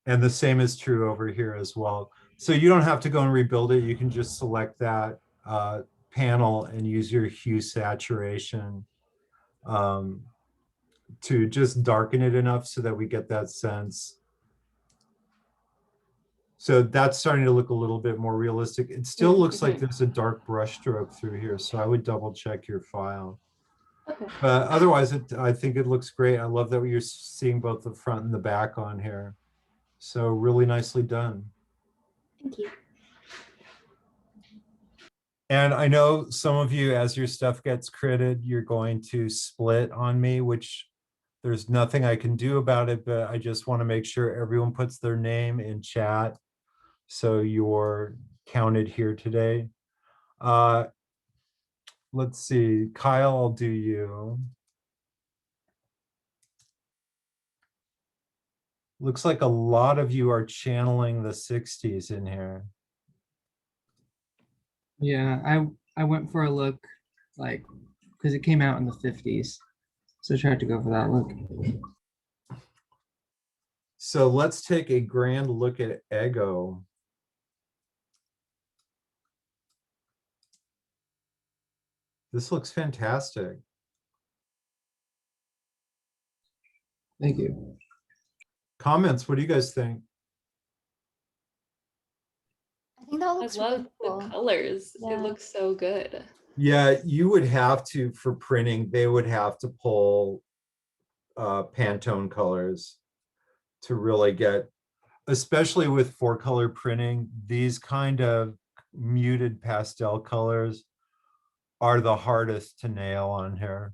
and the same is true over here as well. So you don't have to go and rebuild it. You can just select that panel and use your hue saturation to just darken it enough so that we get that sense. So that's starting to look a little bit more realistic. It still looks like there's a dark brush stroke through here, so I would double check your file. Okay. But otherwise, I think it looks great. I love that you're seeing both the front and the back on here. So really nicely done. Thank you. And I know some of you, as your stuff gets critted, you're going to split on me, which there's nothing I can do about it, but I just want to make sure everyone puts their name in chat. So you're counted here today. Let's see, Kyle, I'll do you. Looks like a lot of you are channeling the 60s in here. Yeah, I went for a look, like, because it came out in the 50s. So I tried to go for that look. So let's take a grand look at Ego. This looks fantastic. Thank you. Comments, what do you guys think? I think that That I looks love really the cool. colors. Yeah. It looks so good. Yeah, you would have to, for printing, they would have to pull Pantone colors to really get, especially with 4-color printing, these kind of muted pastel colors are the hardest to nail on here.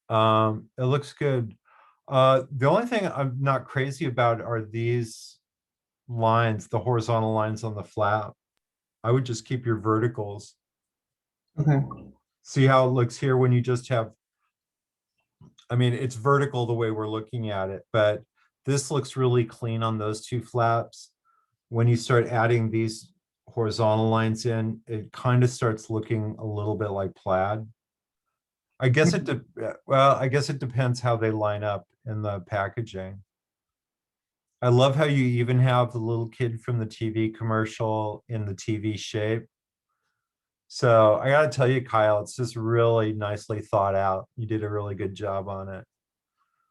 It looks good. The only thing I'm not crazy about are these lines, the horizontal lines on the flap. I would just keep your verticals. Okay. See how it looks here when you just have, I mean, it's vertical the way we're looking at it, but this looks really clean on those two flaps. When you start adding these horizontal lines in, it kind of starts looking a little bit like plaid. I guess I guess it depends how they line up in the packaging. I love how you even have the little kid from the TV commercial in the TV shape. So I gotta tell you, Kyle, it's just really nicely thought out. You did a really good job on it.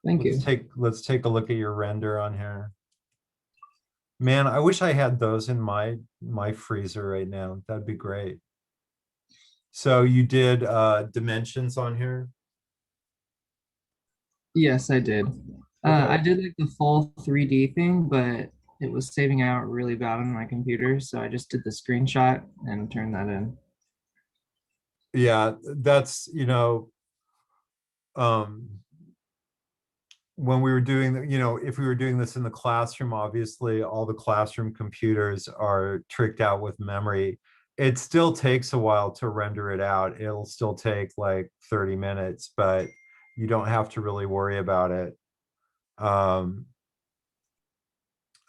Thank you. Let's take a look at your render on here. Man, I wish I had those in my freezer right now. That'd be great. So you did dimensions on here? Yes, I did. I did like the full 3D thing, but it was saving out really bad on my computer, so I just did the screenshot and turned that in. Yeah, that's, when we were doing, if we were doing this in the classroom, obviously all the classroom computers are tricked out with memory. It still takes a while to render it out. It'll still take like 30 minutes, but you don't have to really worry about it. But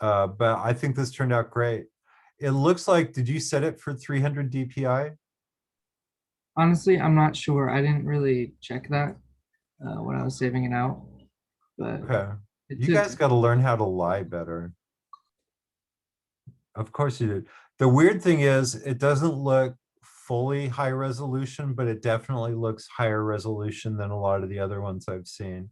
I think this turned out great. It looks like, did you set it for 300 DPI? Honestly, I'm not sure. I didn't really check that when I was saving it out, but Okay. it You took- guys got to learn how to lie better. Of course you do. The weird thing is it doesn't look fully high resolution, but it definitely looks higher resolution than a lot of the other ones I've seen.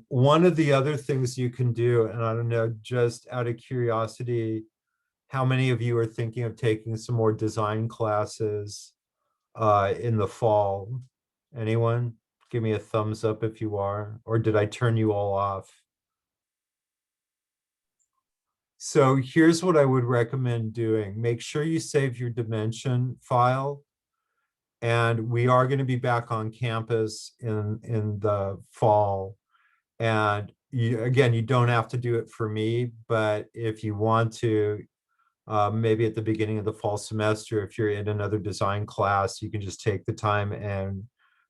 One of the other things you can do, and I don't know, just out of curiosity, how many of you are thinking of taking some more design classes in the fall? Anyone? Give me a thumbs up if you are, or did I turn you all off? So here's what I would recommend doing. Make sure you save your dimension file. And we are going to be back on campus in the fall. And again, you don't have to do it for me, but if you want to, maybe at the beginning of the fall semester, if you're in another design class, you can just take the time and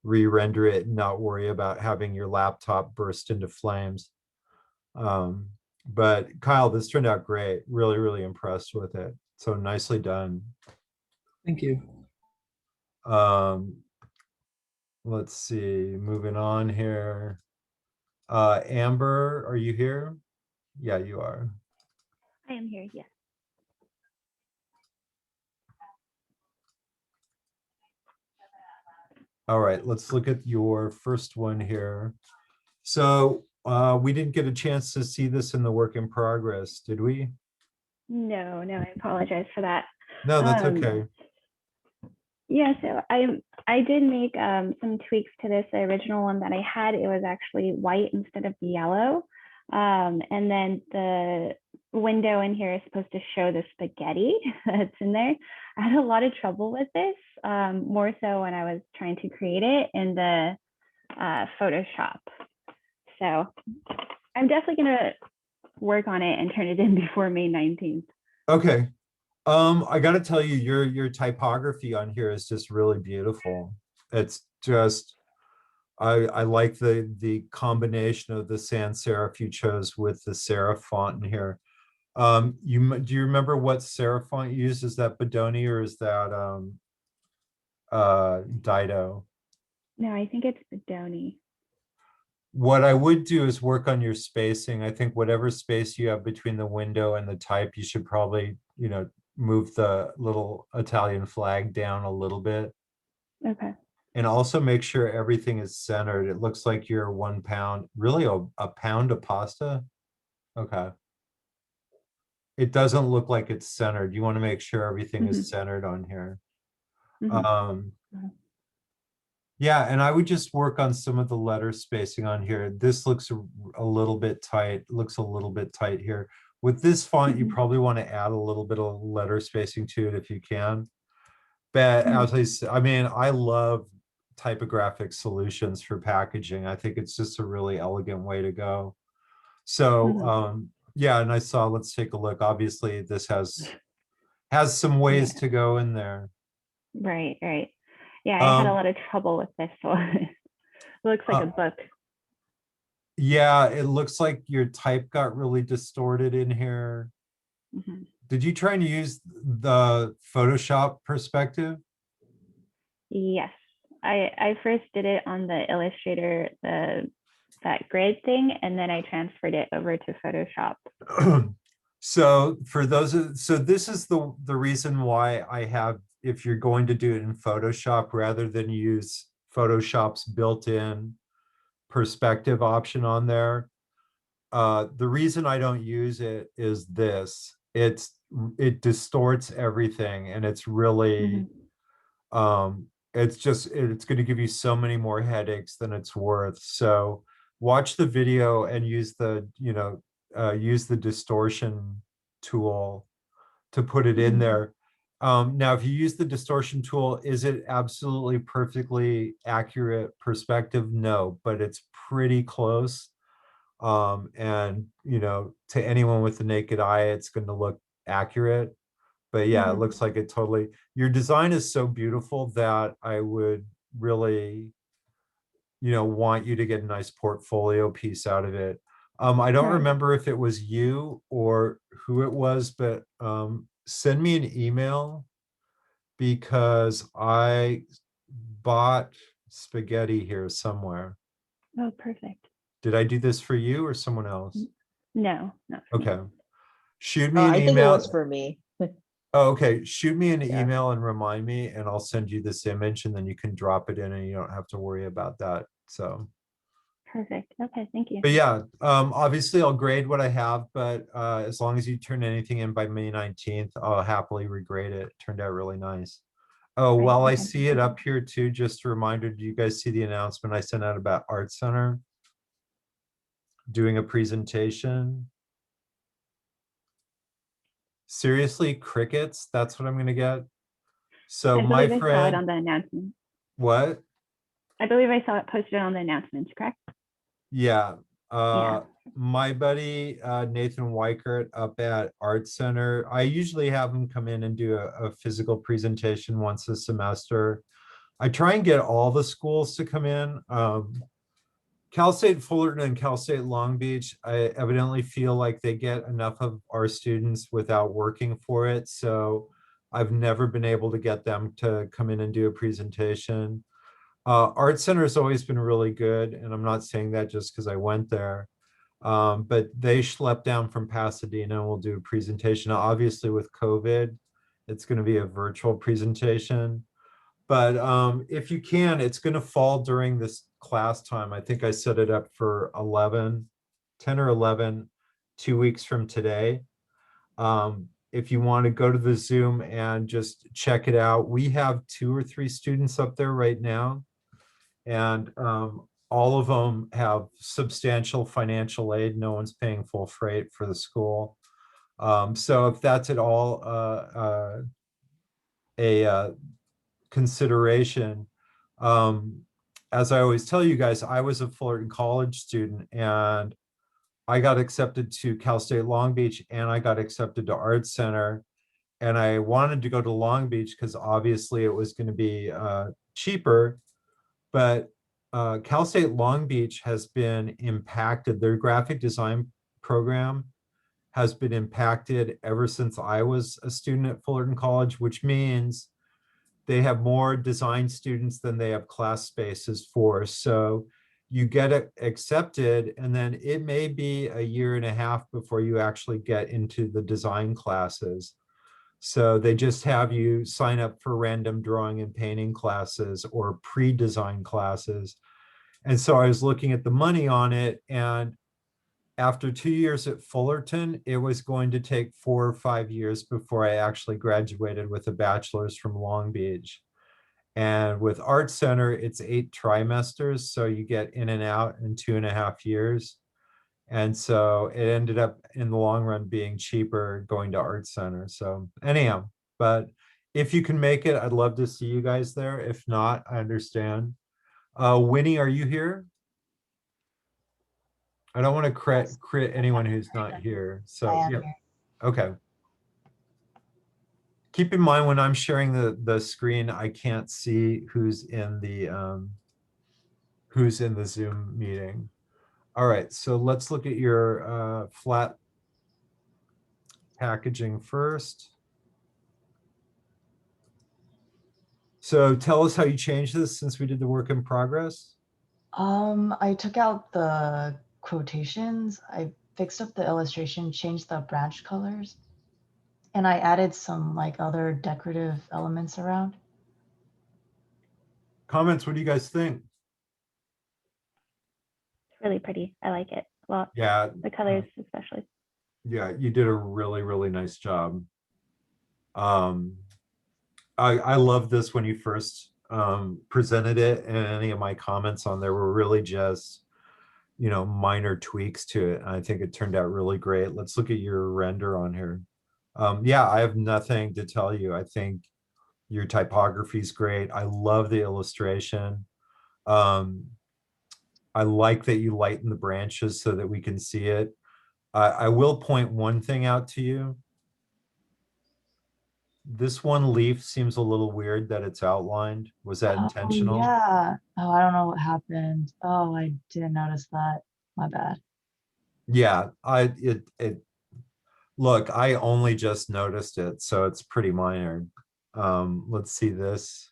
re-render it and not worry about having your laptop burst into flames. But Kyle, this turned out great. Really, really impressed with it. So nicely done. Thank you. Let's see, moving on here. Amber, are you here? Yeah, you are. I am here, yes. All right, let's look at your first one here. So we didn't get a chance to see this in the work in progress, did we? No, I apologize for that. No, that's okay. Yeah, so I did make some tweaks to this. The original one that I had, it was actually white instead of yellow. And then the window in here is supposed to show the spaghetti that's in there. I had a lot of trouble with this, more so when I was trying to create it in the Photoshop. So I'm definitely gonna work on it and turn it in before May 19th. Okay. I gotta tell you, your typography on here is just really beautiful. It's just, I like the combination of the sans serif you chose with the serif font in here. Do you remember what serif font you used? Is that Bodoni or is that Dido? No, I think it's Bodoni. What I would do is work on your spacing. I think whatever space you have between the window and the type, you should probably, move the little Italian flag down a little bit. Okay. And also make sure everything is centered. It looks like you're 1 pound, really a pound of pasta? Okay. it doesn't look like it's centered. You want to make sure everything Mhm. is centered on here. Mhm. Um, yeah, and I would just work on some of the letter spacing on here. This looks a little bit tight, looks a little bit tight here. With this font, you Mhm. probably want to add a little bit of letter spacing to it if you can. But Mhm. as I mean, I love typographic solutions for packaging. I think it's just a really elegant way to go. So, Mhm. yeah, and I saw, let's take a look. Obviously, this has some Yeah. ways to go in there. Right, right. Yeah, I had a Um, lot of trouble with this one. It looks like a book. Yeah, it looks like your type got really distorted in here. Mhm. Did you try and use the Photoshop perspective? Yes, I first did it on the Illustrator, that grid thing, and then I transferred it over to Photoshop. So for so this is the reason why I have, if you're going to do it in Photoshop rather than use Photoshop's built-in perspective option on there. The reason I don't use it is this. It distorts everything, and it's really it's going to give you so many more headaches than it's worth. So watch the video and use use the distortion tool to put it in Mhm. there. Now, if you use the distortion tool, is it absolutely perfectly accurate perspective? No, but it's pretty close. And to anyone with the naked eye, it's going to look accurate. But yeah, it Mhm. looks like it totally, your design is so beautiful that I would really, want you to get a nice portfolio piece out of it. I don't Sure. remember if it was you or who it was, but send me an email because I bought spaghetti here somewhere. Oh, perfect. Did I do this for you or someone else? No, not for me. Okay. Shoot me an I think it was email. for me. Oh, okay. Shoot me an Yeah. email and remind me, and I'll send you this image, and then you can drop it in, and you don't have to worry about that. So, Perfect. Okay, thank you. but yeah, obviously I'll grade what I have, but as long as you turn anything in by May 19th, I'll happily regrade it. It turned out really nice. Oh, Right, while I okay. see it up here too, just a reminder, do you guys see the announcement I sent out about Art Center doing a presentation? Seriously, crickets? That's what I'm gonna get? So I my believe I saw it on friend, the announcement. what? I believe I saw it posted on the announcements, correct? Yeah, Yeah. my buddy Nathan Weichert up at Art Center, I usually have him come in and do a physical presentation once a semester. I try and get all the schools to come in. Cal State Fullerton and Cal State Long Beach, I evidently feel like they get enough of our students without working for it. So I've never been able to get them to come in and do a presentation. Art Center has always been really good, and I'm not saying that just because I went there. But they schlepp down from Pasadena and will do a presentation. Now, obviously, with COVID, it's going to be a virtual presentation. But if you can, it's going to fall during this class time. I think I set it up for 10 or 11, 2 weeks from today. If you want to go to the Zoom and just check it out, we have 2 or 3 students up there right now. And all of them have substantial financial aid. No one's paying full freight for the school. So if that's at all a consideration, as I always tell you guys, I was a Fullerton College student, and I got accepted to Cal State Long Beach, and I got accepted to Art Center. And I wanted to go to Long Beach because obviously it was going to be cheaper. But Cal State Long Beach has been impacted. Their graphic design program has been impacted ever since I was a student at Fullerton College, which means they have more design students than they have class spaces for. So you get accepted, and then it may be a year and a half before you actually get into the design classes. So they just have you sign up for random drawing and painting classes or pre-design classes. And so I was looking at the money on it, and after 2 years at Fullerton, it was going to take 4 or 5 years before I actually graduated with a bachelor's from Long Beach. And with Art Center, it's 8 trimesters, so you get in and out in 2.5 years. And so it ended up in the long run being cheaper going to Art Center. So anyhow, but if you can make it, I'd love to see you guys there. If not, I understand. Winnie, are you here? I don't want to crit anyone who's not here. So I am yeah, here. okay. Keep in mind when I'm sharing the screen, I can't see who's in the Zoom meeting. All right, so let's look at your flat packaging first. So tell us how you changed this since we did the work in progress. I took out the quotations, I fixed up the illustration, changed the branch colors, and I added some like other decorative elements around. Comments, what do you guys think? It's really pretty. I like it a lot. Yeah, The colors especially. yeah, you did a really, really nice job. I love this when you first presented it, and any of my comments on there were really just, you know, minor tweaks to it. I think it turned out really great. Let's look at your render on here. Yeah, I have nothing to tell you. I think your typography is great. I love the illustration. I like that you lighten the branches so that we can see it. I will point one thing out to you. This one leaf seems a little weird that it's outlined. Was that intentional? Yeah. Oh, I don't know what happened. Oh, I didn't notice that. My bad. Yeah, look, I only just noticed it, so it's pretty minor. Let's see this.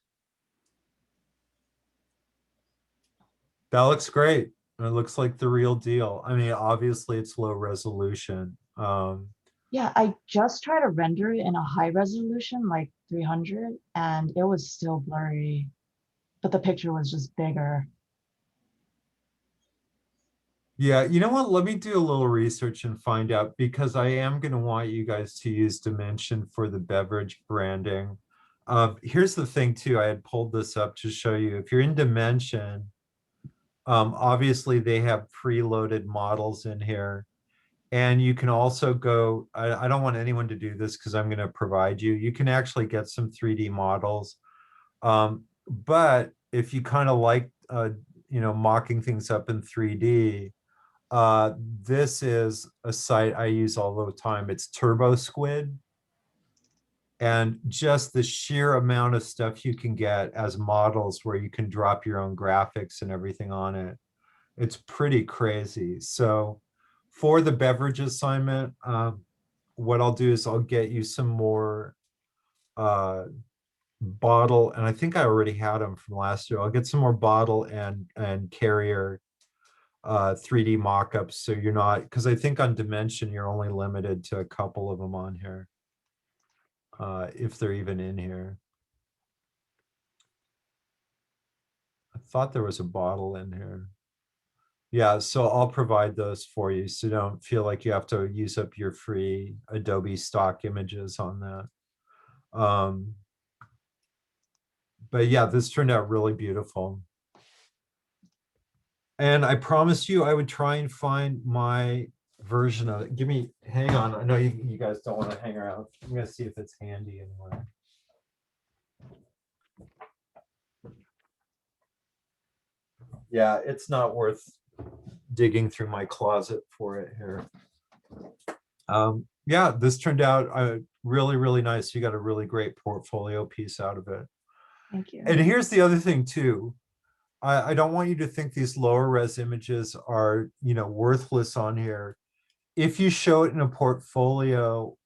That looks great. It looks like the real deal. I mean, obviously it's low resolution. Yeah, I just tried to render it in a high resolution, like 300, and it was still blurry, but the picture was just bigger. Yeah, you know what? Let me do a little research and find out, because I am going to want you guys to use Dimension for the beverage branding. Here's the thing too, I had pulled this up to show you. If you're in Dimension, obviously they have preloaded models in here. And you can also go, I don't want anyone to do this because I'm going to provide you. You can actually get some 3D models. But if you kind of like, you know, mocking things up in 3D, this is a site I use all the time. It's TurboSquid. And just the sheer amount of stuff you can get as models where you can drop your own graphics and everything on it. It's pretty crazy. So for the beverage assignment, what I'll do is I'll get you some more bottle, and I think I already had them from last year. I'll get some more bottle and carrier 3D mock-ups, so you're not, because I think on Dimension you're only limited to a couple of them on here, if they're even in here. I thought there was a bottle in here. Yeah, so I'll provide those for you, so don't feel like you have to use up your free Adobe stock images on that. But yeah, this turned out really beautiful. And I promised you I would try and find my version of it. Hang on, I know you guys don't want to hang around. I'm gonna see if it's handy anywhere. Yeah, it's not worth digging through my closet for it here. Yeah, this turned out really, really nice. You got a really great portfolio piece out of it. Thank you. And here's the other thing too. I don't want you to think these lower res images are, you know, worthless on here. If you show it in a portfolio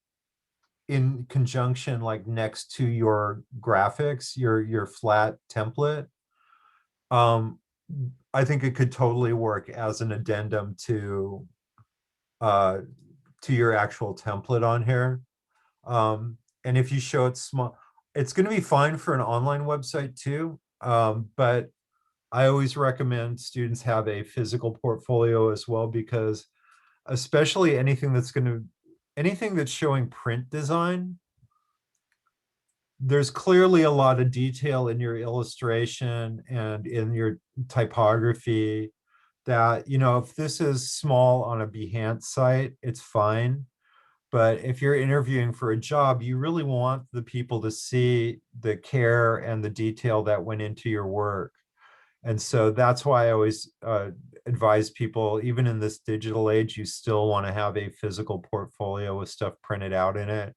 in conjunction, like next to your graphics, your flat template, I think it could totally work as an addendum to your actual template on here. And if you show it small, it's going to be fine for an online website too. But I always recommend students have a physical portfolio as well, because especially anything that's showing print design. There's clearly a lot of detail in your illustration and in your typography that, you know, if this is small on a Behance site, it's fine. But if you're interviewing for a job, you really want the people to see the care and the detail that went into your work. And so that's why I always advise people, even in this digital age, you still want to have a physical portfolio with stuff printed out in it.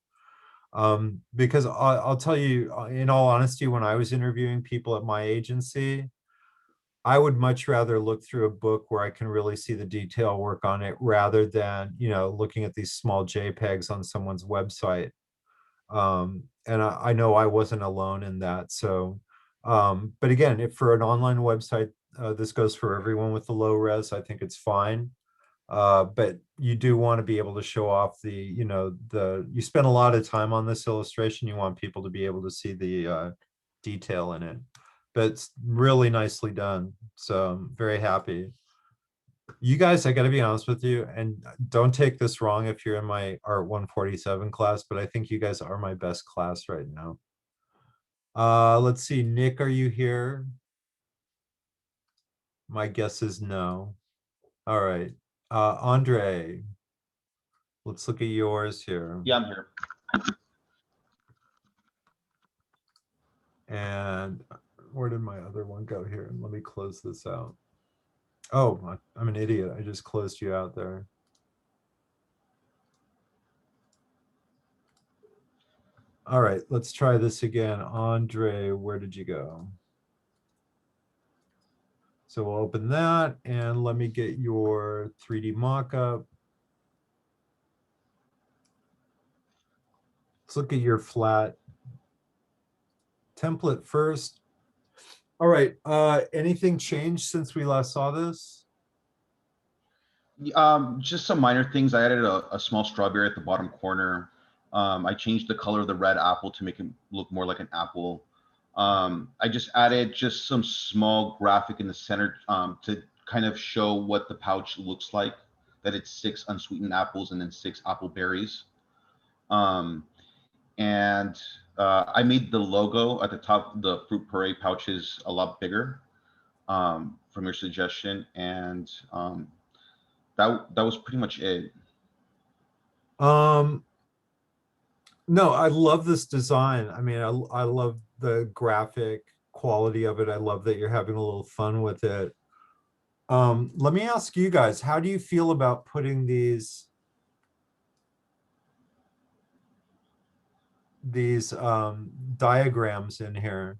Because I'll tell you, in all honesty, when I was interviewing people at my agency, I would much rather look through a book where I can really see the detail work on it rather than, you know, looking at these small JPEGs on someone's website. And I know I wasn't alone in that. So, but again, if for an online website, this goes for everyone with the low res, I think it's fine. But you do want to be able to show off the, you know, you spend a lot of time on this illustration. You want people to be able to see the detail in it. But it's really nicely done. So I'm very happy. You guys, I got to be honest with you, and don't take this wrong if you're in my Art 147 class, but I think you guys are my best class right now. Let's see, Nick, are you here? My guess is no. All right. Andre, let's look at yours here. Yeah, I'm here. And where did my other one go here? Let me close this out. Oh, I'm an idiot. I just closed you out there. All right, let's try this again. Andre, where did you go? So we'll open that and let me get your 3D mockup. Let's look at your flat template first. All right, anything changed since we last saw this? Just some minor things. I added a small strawberry at the bottom corner. I changed the color of the red apple to make it look more like an apple. I just added just some small graphic in the center to kind of show what the pouch looks like, that it's 6 unsweetened apples and then 6 apple berries. I made the logo at the top, the Fruit Parade pouches, a lot bigger from your suggestion. And that was pretty much it. No, I love this design. I mean, I love the graphic quality of it. I love that you're having a little fun with it. Let me ask you guys, how do you feel about putting these diagrams in here?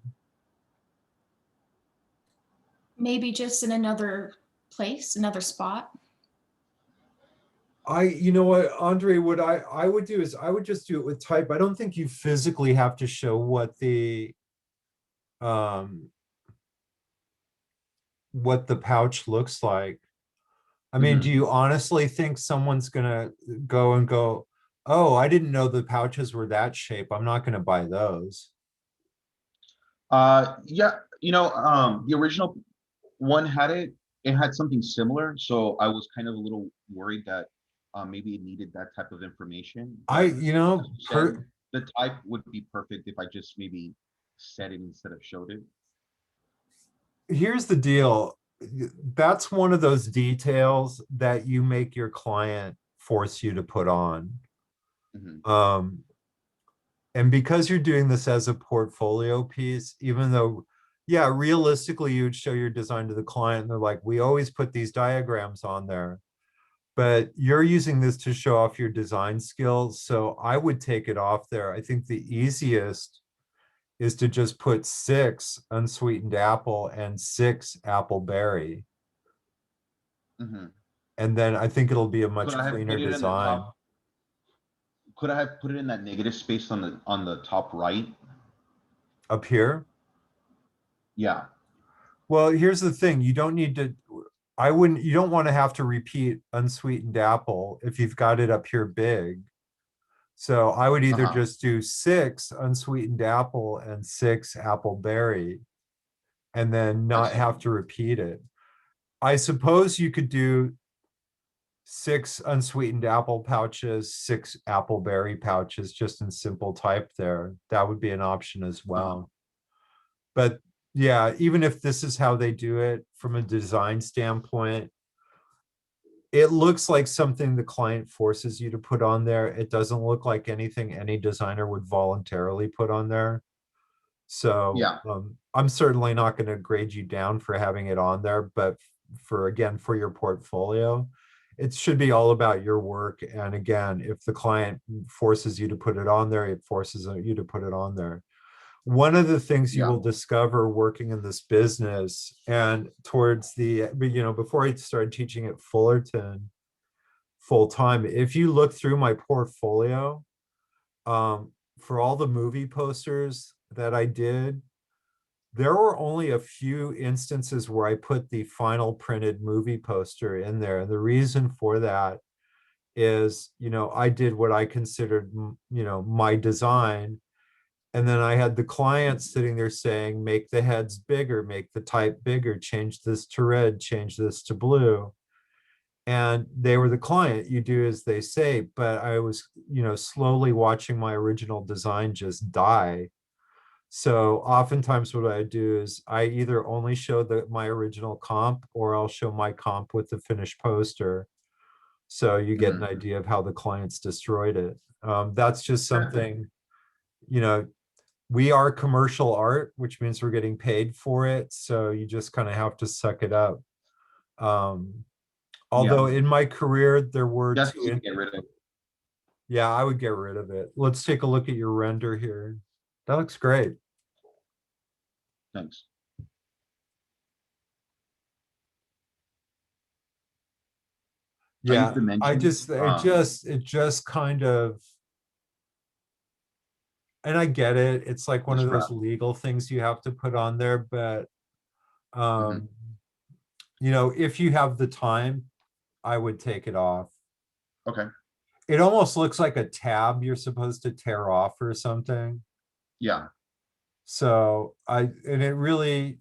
Maybe just in another place, another spot. You know what, Andre, what I would do is I would just do it with type. I don't think you physically have to show what the pouch looks like. I mean, do you honestly think someone's gonna go, oh, I didn't know the pouches were that shape, I'm not gonna buy those? Yeah, you know, the original one it had something similar, so I was kind of a little worried that maybe it needed that type of information. The type would be perfect if I just maybe said it instead of showed it. Here's the deal. That's one of those details that you make your client force you to put on. And because you're doing this as a portfolio piece, even though, yeah, realistically, you would show your design to the client and they're like, we always put these diagrams on there. But you're using this to show off your design skills. So I would take it off there. I think the easiest is to just put 6 unsweetened apple and 6 apple berry. And then I think it'll be a much cleaner design. Could I have put it in that negative space on the top right? Up here? Yeah. Well, here's the thing. You don't need to, you don't want to have to repeat unsweetened apple if you've got it up here big. So I would either just do 6 unsweetened apple and 6 apple berry and then not have to repeat it. I suppose you could do 6 unsweetened apple pouches, 6 apple berry pouches, just in simple type there. That would be an option as well. But yeah, even if this is how they do it from a design standpoint, it looks like something the client forces you to put on there. It doesn't look like anything any designer would voluntarily put on there. So Yeah. I'm certainly not going to grade you down for having it on there, but for your portfolio, it should be all about your work. And again, if the client forces you to put it on there, it forces you to put it on there. One of the things you Yeah. will discover working in this business, and towards the, before I started teaching at Fullerton full time, if you look through my portfolio, for all the movie posters that I did, there were only a few instances where I put the final printed movie poster in there. And the reason for that is, I did what I considered, my design. And then I had the client sitting there saying, make the heads bigger, make the type bigger, change this to red, change this to blue. And they were the client, you do as they say, but I was, slowly watching my original design just die. So oftentimes what I do is I either only show my original comp, or I'll show my comp with the finished poster. So you get an idea of how the clients destroyed it. That's just something, we are commercial art, which means we're getting paid for it. So you just kind of have to suck it up. Although in my career, there were That's two. easy to get rid of. Yeah, I would get rid of it. Let's take a look at your render here. That looks great. Thanks. Yeah, I use dimensions, it just kind of, and I get it. It's like one of those legal things you have to put on there, but if you have the time, I would take it off. Okay. It almost looks like a tab you're supposed to tear off or something. Yeah. So and it really,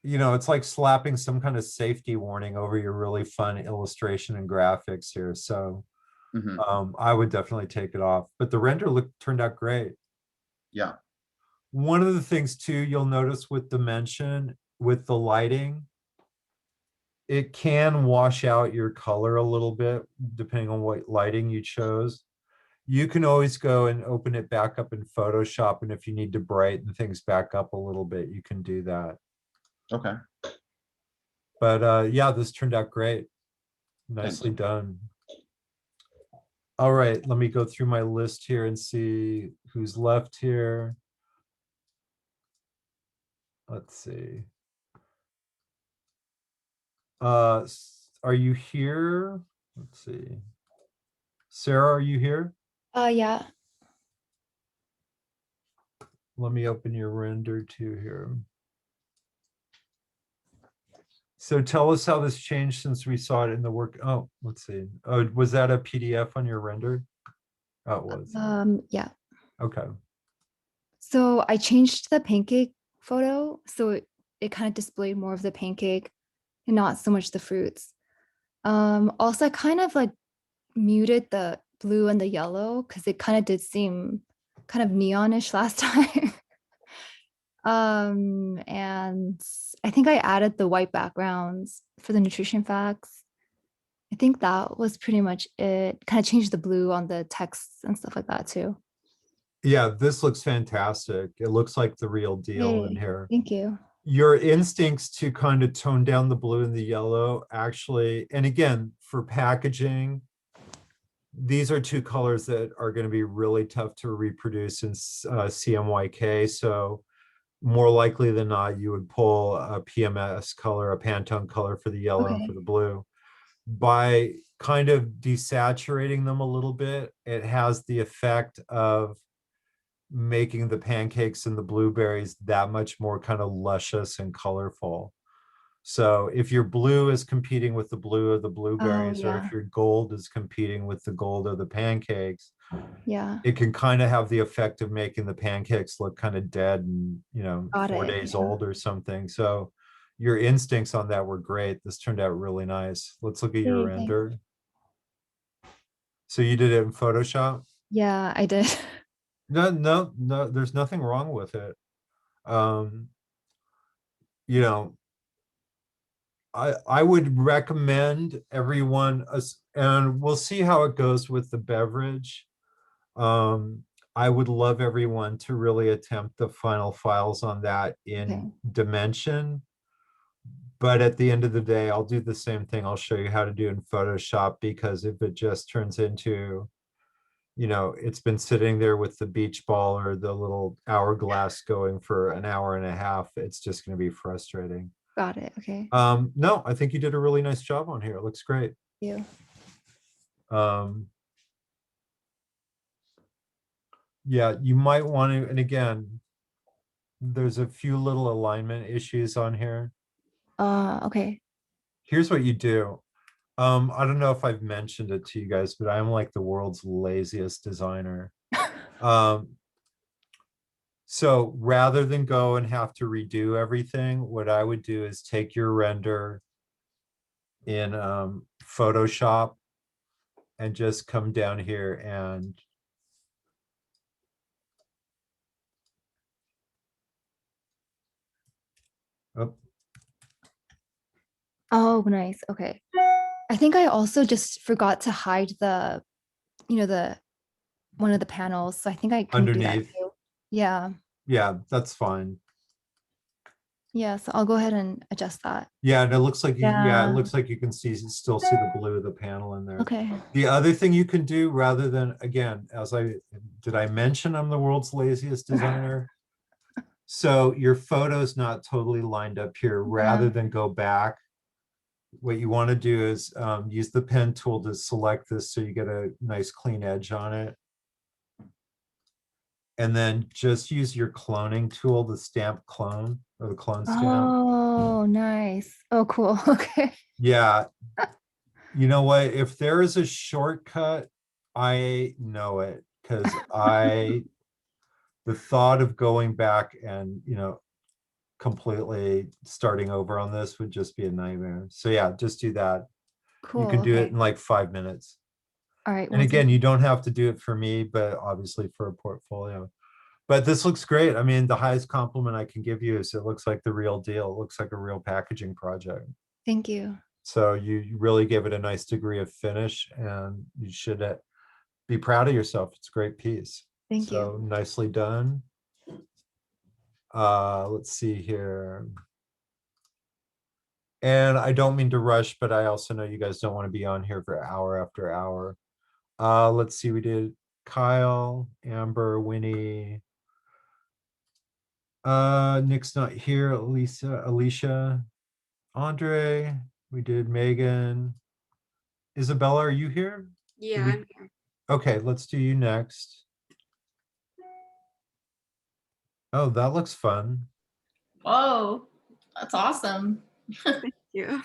it's like slapping some kind of safety warning over your really fun illustration and graphics here. So I would definitely take it off, but the render turned out great. Yeah. One of the things too, you'll notice with Dimension, with the lighting, it can wash out your color a little bit depending on what lighting you chose. You can always go and open it back up in Photoshop, and if you need to brighten things back up a little bit, you can do that. Okay. But yeah, this turned out great. Nicely done. All right, let me go through my list here and see who's left here. Let's see. Are you here? Let's see. Sarah, are you here? Yeah. Let me open your render too here. So tell us how this changed since we saw it in the work. Oh, let's see. Oh, was that a PDF on your render? Oh, it was. Yeah. Okay. So I changed the pancake photo so it kind of displayed more of the pancake and not so much the fruits. Also, I kind of like muted the blue and the yellow because it kind of did seem kind of neonish last time. And I think I added the white backgrounds for the nutrition facts. I think that was pretty much it. Kind of changed the blue on the text and stuff like that too. Yeah, this looks fantastic. It looks like the real deal in Yay, here. Thank you. Your instincts to kind of tone down the blue and the yellow actually, and again, for packaging, these are two colors that are going to be really tough to reproduce in CMYK. So more likely than not, you would pull a PMS color, a Pantone color for the yellow and for the blue. By kind of desaturating them a little bit, it has the effect of making the pancakes and the blueberries that much more kind of luscious and colorful. So if your blue is competing with the blue of the blueberries, or if your gold is competing with the gold of the pancakes, it can kind of have the effect of making the pancakes look kind of dead and 4 days old or something. So your instincts on that were great. This turned out really nice. Let's look at your Yay, thanks. render. So you did it in Photoshop? Yeah, I did. No, there's nothing wrong with it. You know, I would recommend everyone, and we'll see how it goes with the beverage. I would love everyone to really attempt the final files on that in Okay. Dimension. But at the end of the day, I'll do the same thing. I'll show you how to do in Photoshop, because if it just turns into, you know, it's been sitting there with the beach ball or the little hourglass going for an hour and a half, it's just going to be frustrating. Got it. Okay. No, I think you did a really nice job on here. It looks great. Thank you. Yeah, you might want to, and again, there's a few little alignment issues on here. Okay. Here's what you do. I don't know if I've mentioned it to you guys, but I'm like the world's laziest designer. So rather than go and have to redo everything, what I would do is take your render in Photoshop and just come down here and Oh, nice. Okay. I think I also just forgot to hide the, you know, the one of the panels. So I think I can do that underneath. too. Yeah. Yeah, that's fine. Yeah. So I'll go ahead and adjust that. Yeah, and it looks like yeah, it Yeah. looks like you can still see the blue of the panel in there. Okay. The other thing you can do, rather than, again, did I mention I'm the world's laziest designer? So your photo's not totally lined up here. Rather than go back, what you want to do is use the pen tool to select this so you get a nice clean edge on it. And then just use your cloning tool, the stamp clone or the clone stamp. Oh, nice. Oh, cool. Okay. Yeah. You know what? If there is a shortcut, I know it, because the thought of going back and, you know, completely starting over on this would just be a nightmare. So yeah, just do that. Cool. You can do Okay. it in like 5 minutes. All right. And again, you don't have to do it for me, but obviously for a portfolio. But this looks great. I mean, the highest compliment I can give you is it looks like the real deal. It looks like a real packaging project. Thank you. So you really gave it a nice degree of finish, and you should be proud of yourself. It's a great piece. Thank So you. nicely done. Let's see here. And I don't mean to rush, but I also know you guys don't want to be on here for hour after hour. Let's see, we did Kyle, Amber, Winnie. Nick's not here. Alicia, Andre. We did Megan. Isabella, are you here? Yeah, we- I'm here. Okay, let's do you next. Oh, that looks fun. Whoa, that's awesome. Yeah.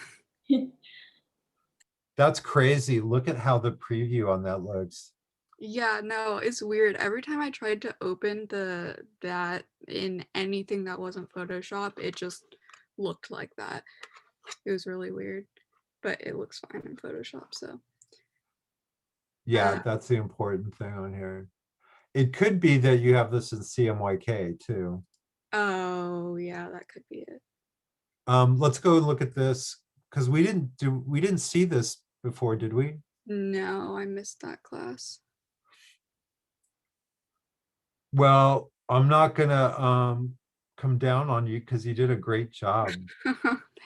That's crazy. Look at how the preview on that looks. Yeah, no, it's weird. Every time I tried to open that in anything that wasn't Photoshop, it just looked like that. It was really weird, but it looks fine in Photoshop, so. Yeah, that's the important thing on here. It could be that you have this in CMYK too. Oh, yeah, that could be it. Let's go and look at this, because we didn't see this before, did we? No, I missed that class. Well, I'm not gonna come down on you because you did a great job.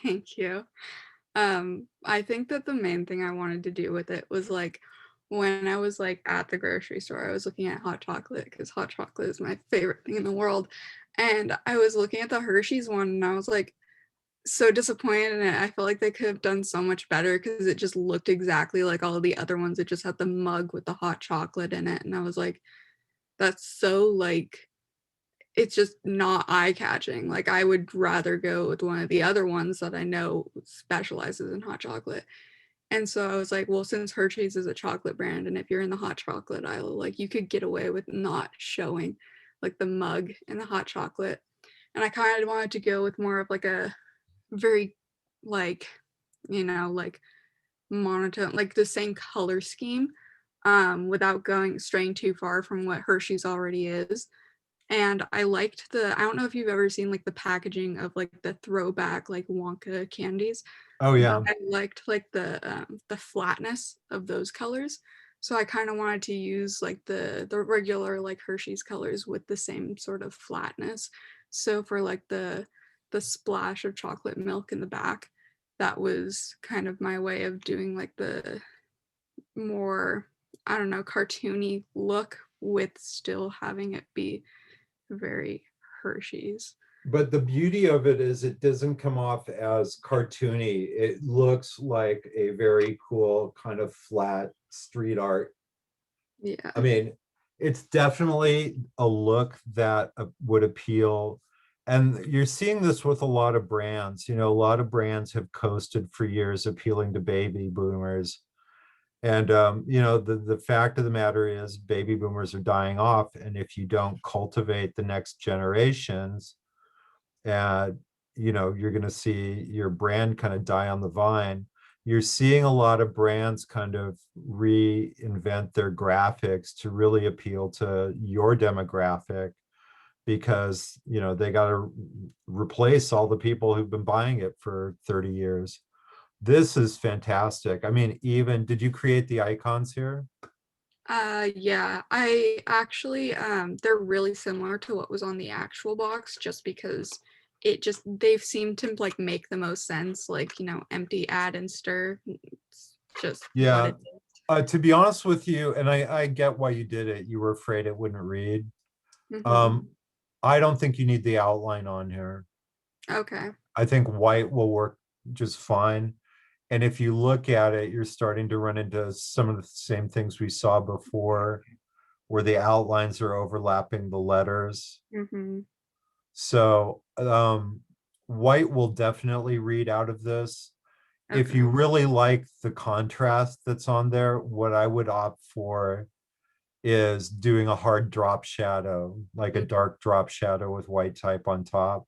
Thank you. I think that the main thing I wanted to do with it was like when I was like at the grocery store, I was looking at hot chocolate because hot chocolate is my favorite thing in the world. And I was looking at the Hershey's one and I was like so disappointed in it. I felt like they could have done so much better because it just looked exactly like all of the other ones. It just had the mug with the hot chocolate in it. And I was like, that's so like, it's just not eye-catching. Like I would rather go with one of the other ones that I know specializes in hot chocolate. And so I was like, well, since Hershey's is a chocolate brand, and if you're in the hot chocolate aisle, like you could get away with not showing like the mug and the hot chocolate. And I kind of wanted to go with more of like a very like, like monotone, like the same color scheme, without straying too far from what Hershey's already is. And I liked I don't know if you've ever seen like the packaging of like the throwback like Wonka candies. Oh yeah. I liked like the flatness of those colors. So I kind of wanted to use like the regular like Hershey's colors with the same sort of flatness. So for like the splash of chocolate milk in the back, that was kind of my way of doing like the more, I don't know, cartoony look with still having it be very Hershey's. But the beauty of it is it doesn't come off as cartoony. It looks like a very cool kind of flat street art. Yeah. I mean, it's definitely a look that would appeal. And you're seeing this with a lot of brands. A lot of brands have coasted for years appealing to baby boomers. And, the fact of the matter is baby boomers are dying off. And if you don't cultivate the next generations, you're going to see your brand kind of die on the vine. You're seeing a lot of brands kind of reinvent their graphics to really appeal to your demographic, because they got to replace all the people who've been buying it for 30 years. This is fantastic. I mean, even did you create the icons here? Yeah, I actually they're really similar to what was on the actual box, just because they've seemed to like make the most sense, like empty, add and stir. It's just yeah. To be honest with you, and I get why you did it. You were afraid it wouldn't read. I don't think you need the outline on here. Okay. I think white will work just fine. And if you look at it, you're starting to run into some of the same things we saw before, where the outlines are overlapping the letters. So white will definitely read out of this. If you really like the contrast that's on there, what I would opt for is doing a hard drop shadow, like a dark drop shadow with white type on top.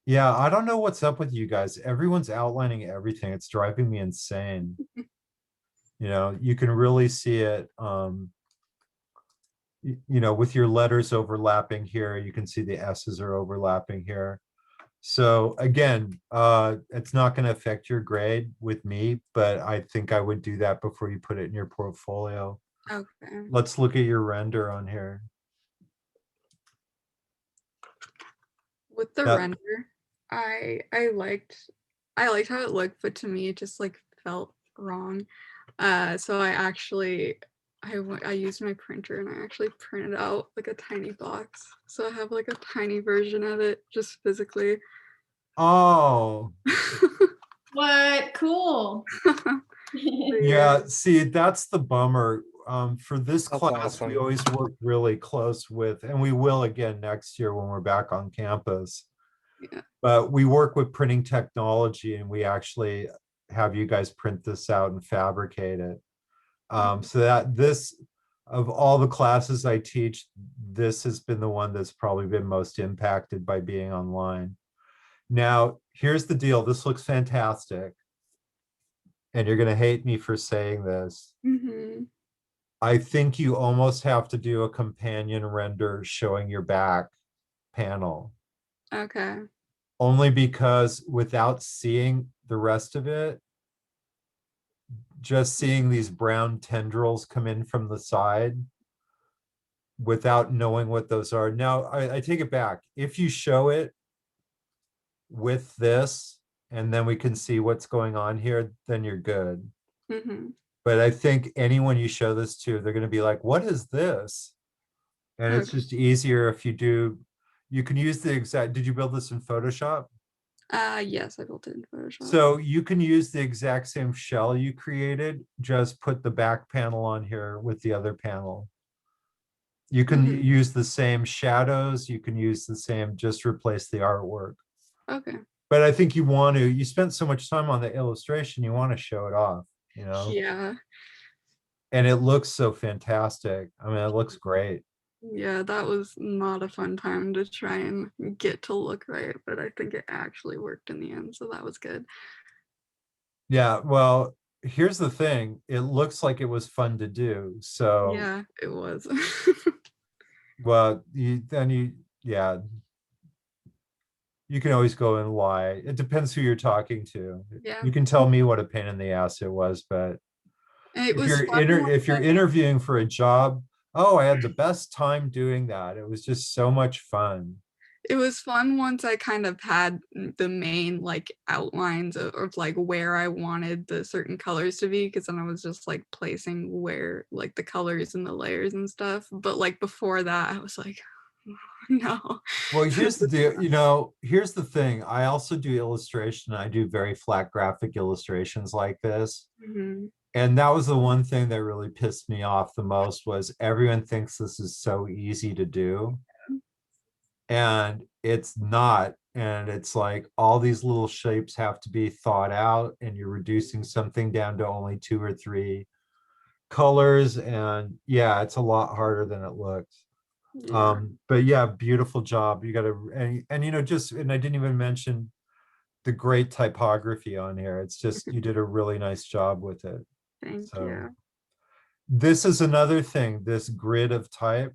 Yeah, I don't know what's up with you guys. Everyone's outlining everything. It's driving me insane. You can really see it, with your letters overlapping here. You can see the S's are overlapping here. So again, it's not going to affect your grade with me, but I think I would do that before you put it in your portfolio. Okay. Let's look at your render on here. With the render, I liked how it looked, but to me it just like felt wrong. So I used my printer and I actually printed out like a tiny box. So I have like a tiny version of it just physically. Oh. What? Cool. Yeah, see, that's the bummer. For this That's class, awesome. we always work really close with, and we will again next year when we're back on campus. Yeah. But we work with printing technology, and we actually have you guys print this out and fabricate it. So that this, of all the classes I teach, this has been the one that's probably been most impacted by being online. Now, here's the deal. This looks fantastic. And you're going to hate me for saying this. I think you almost have to do a companion render showing your back panel. Okay. Only because without seeing the rest of it, just seeing these brown tendrils come in from the side without knowing what those are. Now, I take it back. If you show it with this, and then we can see what's going on here, then you're good. But I think anyone you show this to, they're going to be like, what is this? And it's just easier if you do, you can use the exact, did you build this in Photoshop? Yes, I built it in Photoshop. So you can use the exact same shell you created, just put the back panel on here with the other panel. You can use the same shadows, you can use the same, just replace the artwork. Okay. But I think you spent so much time on the illustration, you want to show it off, Yeah. And it looks so fantastic. I mean, it looks great. Yeah, that was not a fun time to try and get to look right, but I think it actually worked in the end, so that was good. Yeah, well, here's the thing. It looks like it was fun to do. So, Yeah, it was. well, yeah, you can always go and lie. It depends who you're talking to. Yeah. You can tell me what a pain in the ass it was, but And it if was you're fun if you're once interviewing for a job, oh, I had the best time doing that. It was just so much fun. it was fun once I kind of had the main like outlines of like where I wanted the certain colors to be, because then I was just like placing where like the colors and the layers and stuff. But like before that, I was like, no. Well, here's the deal, here's the thing. I also do illustration. I do very flat graphic illustrations like this. Mhm. And that was the one thing that really pissed me off the most was everyone thinks this is so easy to do. And it's not. And it's like all these little shapes have to be thought out, and you're reducing something down to only 2 or 3 colors. And yeah, it's a lot harder than it looks. Yeah. But yeah, beautiful job. You got to, and and I didn't even mention the great typography on here. It's just, you did a really nice job with it. Thank So you. this is another thing, this grid of type,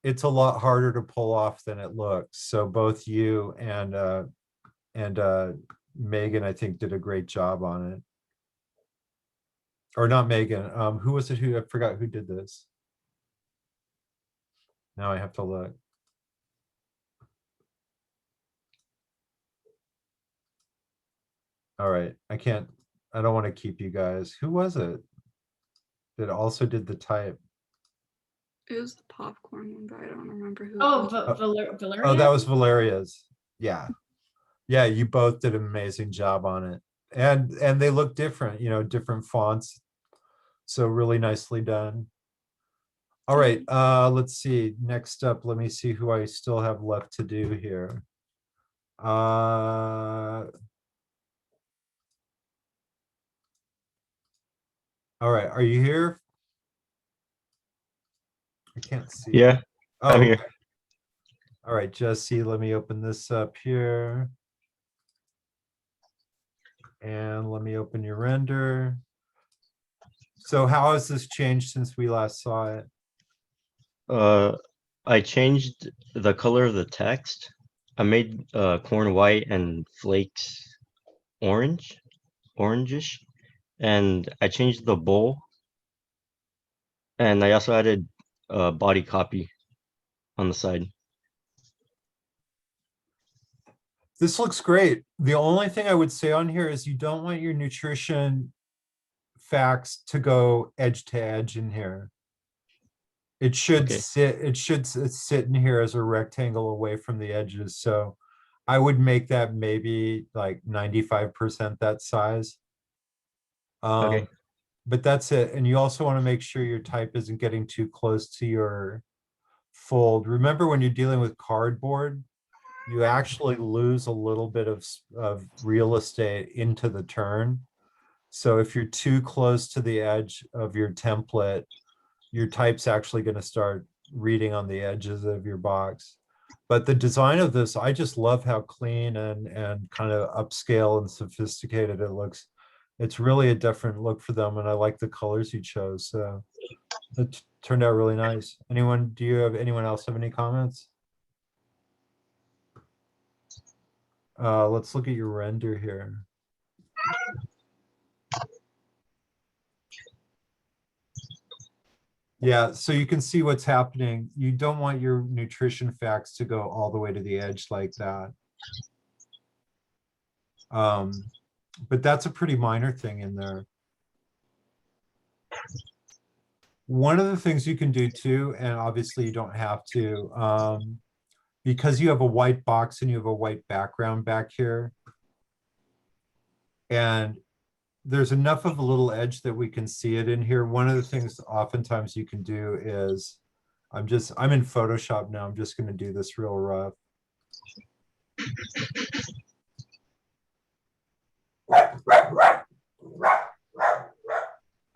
it's a lot harder to pull off than it looks. So both you and Megan, I think, did a great job on it. Or not Megan, who was it who, I forgot who did this. Now I have to look. All right, I don't want to keep you guys. Who was it that also did the type? It was the popcorn one, but I don't remember who. Oh, it was. Valeria. Oh, that was Valeria's. Yeah. Yeah, you both did an amazing job on it. And they look different, different fonts. So really nicely done. All right, let's see. Next up, let me see who I still have left to do here. All right, are you here? I can't see. Yeah, I'm Oh, here. okay. All right, Jesse, let me open this up here. And let me open your render. So how has this changed since we last saw it? I changed the color of the text. I made corn white and flakes orangish, and I changed the bowl. And I also added body copy on the side. This looks great. The only thing I would say on here is you don't want your nutrition facts to go edge to edge in here. It should Okay. sit in here as a rectangle away from the edges. So I would make that maybe like 95% that size. Okay. But that's it. And you also want to make sure your type isn't getting too close to your fold. Remember, when you're dealing with cardboard, you actually lose a little bit of real estate into the turn. So if you're too close to the edge of your template, your type's actually going to start reading on the edges of your box. But the design of this, I just love how clean and kind of upscale and sophisticated it looks. It's really a different look for them, and I like the colors you chose. So it turned out really nice. Anyone else have any comments? Let's look at your render here. Yeah, so you can see what's happening. You don't want your nutrition facts to go all the way to the edge like that. But that's a pretty minor thing in there. One of the things you can do too, and obviously you don't have to, because you have a white box and you have a white background back here, and there's enough of a little edge that we can see it in here. One of the things oftentimes you can do is, I'm in Photoshop now. I'm just going to do this real rough.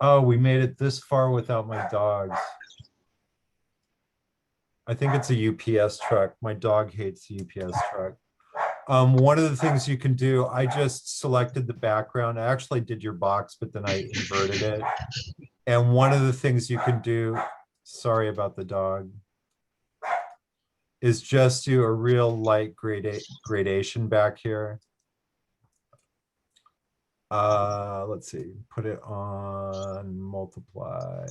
Oh, we made it this far without my dogs. I think it's a UPS truck. My dog hates the UPS truck. One of the things you can do, I just selected the background. I actually did your box, but then I inverted it. And one of the things you can do, sorry about the dog, is just do a real light gradation back here. Let's see, put it on multiply.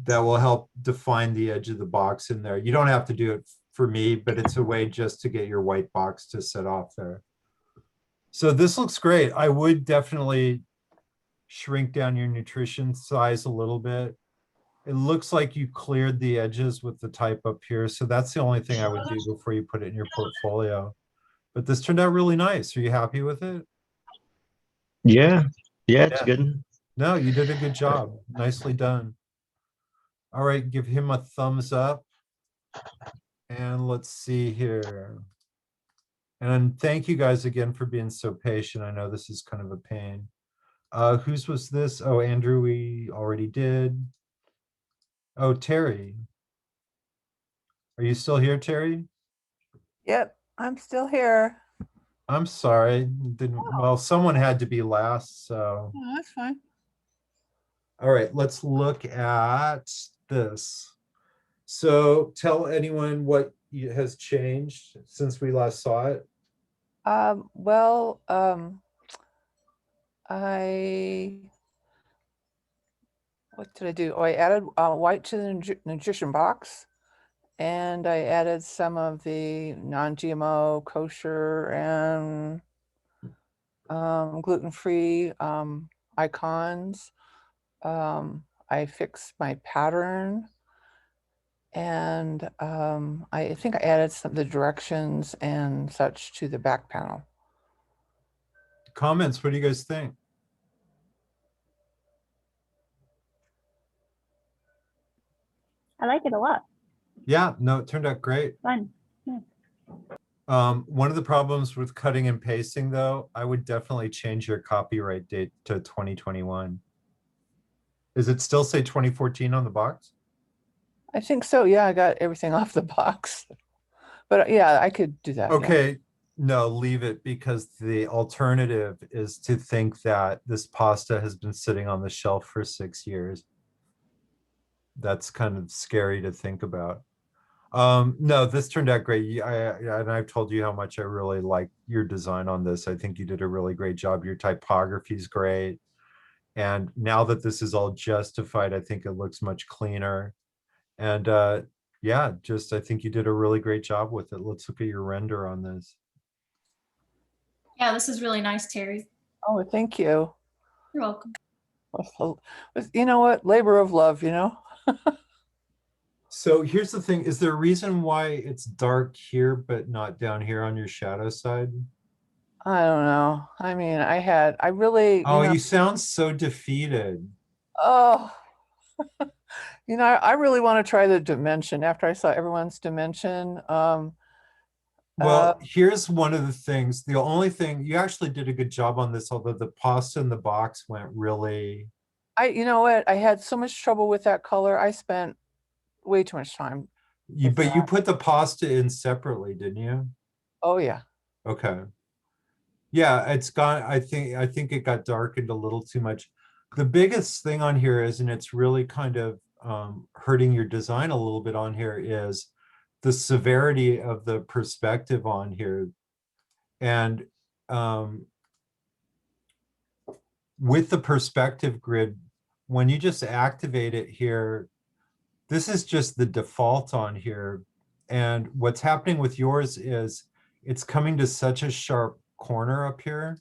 That will help define the edge of the box in there. You don't have to do it for me, but it's a way just to get your white box to set off there. So this looks great. I would definitely shrink down your nutrition size a little bit. It looks like you cleared the edges with the type up here. So that's the only thing I would do before you put it in your portfolio. But this turned out really nice. Are you happy with it? Yeah, it's Yeah. good. No, you did a good job. Nicely done. All right, give him a thumbs up. And let's see here. And thank you guys again for being so patient. I know this is kind of a pain. Whose was this? Oh, Andrew, we already did. Oh, Terry. Are you still here, Terry? Yep, I'm still here. I'm sorry. Didn't, well, someone had to be last, so. Oh, that's fine. All right, let's look at this. So tell anyone what has changed since we last saw it. Well, what did I do? Oh, I added white to the nutrition box, and I added some of the non-GMO, kosher, and gluten-free icons. I fixed my pattern, and I think I added some of the directions and such to the back panel. Comments, what do you guys think? I like it a lot. Yeah, no, it turned out great. Fun. Yeah. One of the problems with cutting and pasting though, I would definitely change your copyright date to 2021. Is it still say 2014 on the box? I think so. Yeah, I got everything off the box. But yeah, I could do that. Yeah. Okay, no, leave it because the alternative is to think that this pasta has been sitting on the shelf for 6 years. That's kind of scary to think about. No, this turned out great. And I've told you how much I really like your design on this. I think you did a really great job. Your typography is great. And now that this is all justified, I think it looks much cleaner. And yeah, just I think you did a really great job with it. Let's look at your render on this. Yeah, this is really nice, Terry. Oh, thank you. You're welcome. You know what? Labor of love, you know? So here's the thing. Is there a reason why it's dark here, but not down here on your shadow side? I don't know. I mean, I really. Oh, you sound so defeated. Oh, you know, I really want to try the dimension after I saw everyone's dimension. Well, here's one of the things. The only thing, you actually did a good job on this, although the pasta in the box went really. You know what? I had so much trouble with that color. I spent way too much time. But you put the pasta in separately, didn't you? Oh yeah. Okay. Yeah, it's gone. I think it got darkened a little too much. The biggest thing on here is, and it's really kind of hurting your design a little bit on here, is the severity of the perspective on here. And with the perspective grid, when you just activate it here, this is just the default on here. And what's happening with yours is it's coming to such a sharp corner up here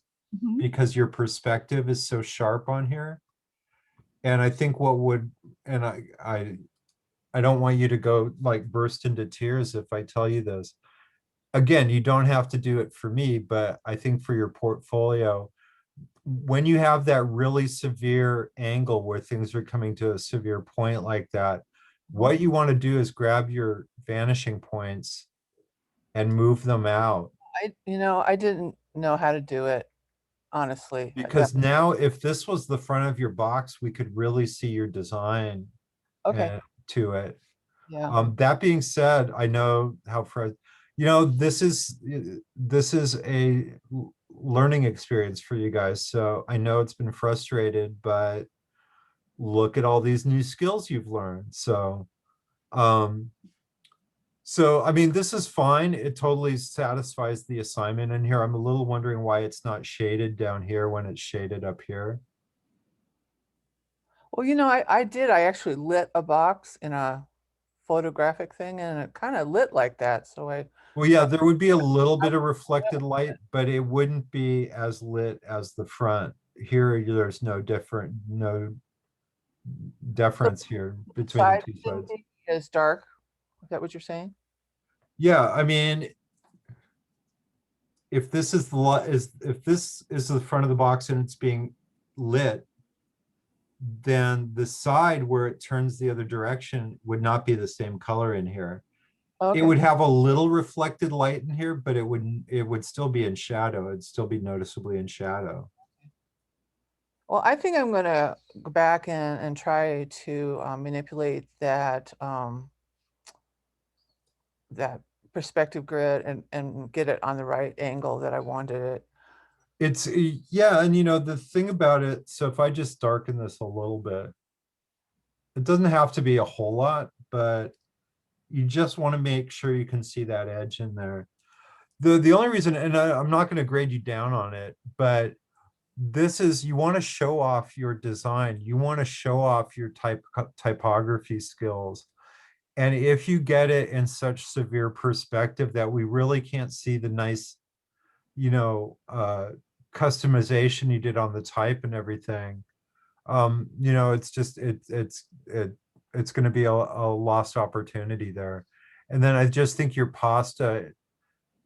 because your perspective is so sharp on here. And I think what would, and I don't want you to go like burst into tears if I tell you this. Again, you don't have to do it for me, but I think for your portfolio, when you have that really severe angle where things are coming to a severe point like that, what you want to do is grab your vanishing points and move them out. You know, I didn't know how to do it. honestly. Because now if this was the front of your box, we could really see your design Okay. to it. Yeah. That being said, I know how this is a learning experience for you guys. So I know it's been frustrated, but look at all these new skills you've learned. So, I mean, this is fine. It totally satisfies the assignment in here. I'm a little wondering why it's not shaded down here when it's shaded up here. Well, I actually lit a box in a photographic thing and it kind of lit like that. So Well, yeah, there would be a little bit of reflected light, but it wouldn't be as lit as the front. Here, there's no difference here between the side two sides. is dark. Is that what you're saying? Yeah, I mean, if this is if this is the front of the box and it's being lit, then the side where it turns the other direction would not be the same color in here. Okay. It would have a little reflected light in here, but it would still be in shadow. It'd still be noticeably in shadow. Well, I think I'm going to go back and try to manipulate that that perspective grid and get it on the right angle that I wanted it. It's yeah, and the thing about it, so if I just darken this a little bit, it doesn't have to be a whole lot, but you just want to make sure you can see that edge in there. The only reason, and I'm not going to grade you down on it, but this is, you want to show off your design. You want to show off your typography skills. And if you get it in such severe perspective that we really can't see the nice, customization you did on the type and everything, it's just, it's going to be a lost opportunity there. And then I just think your pasta,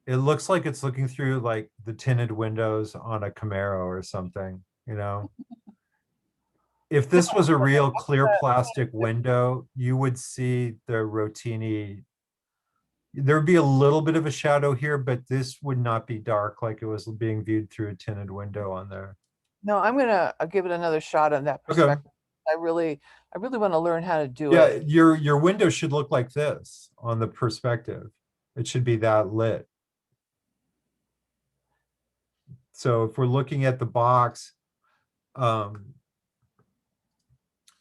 it looks like it's looking through like the tinted windows on a Camaro or something, If this was a real clear plastic window, you would see the Rotini. There'd be a little bit of a shadow here, but this would not be dark like it was being viewed through a tinted window on there. No, I'm going to give it another shot on that perspective. I really want to learn how to do it. Yeah, your window should look like this on the perspective. It should be that lit. So if we're looking at the box,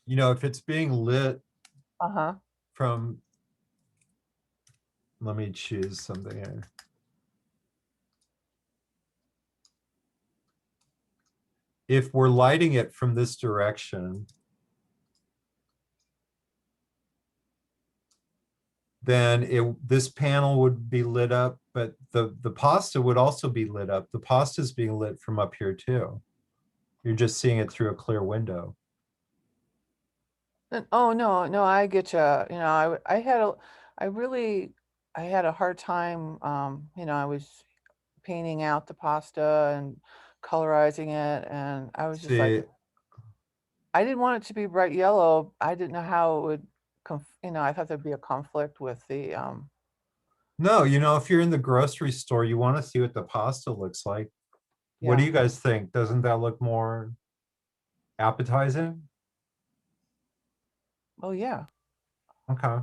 if it's being lit from, let me choose something here. If we're lighting it from this direction, then this panel would be lit up, but the pasta would also be lit up. The pasta is being lit from up here too. You're just seeing it through a clear window. Oh no, I get you. I had a hard time. I was painting out the pasta and colorizing it, and I was just like, I didn't want it to be bright yellow. I didn't know how it would. I thought there'd be a conflict with the. No, if you're in the grocery store, you want to see what the pasta looks like. Yeah. What do you guys think? Doesn't that look more appetizing? Oh yeah. Okay.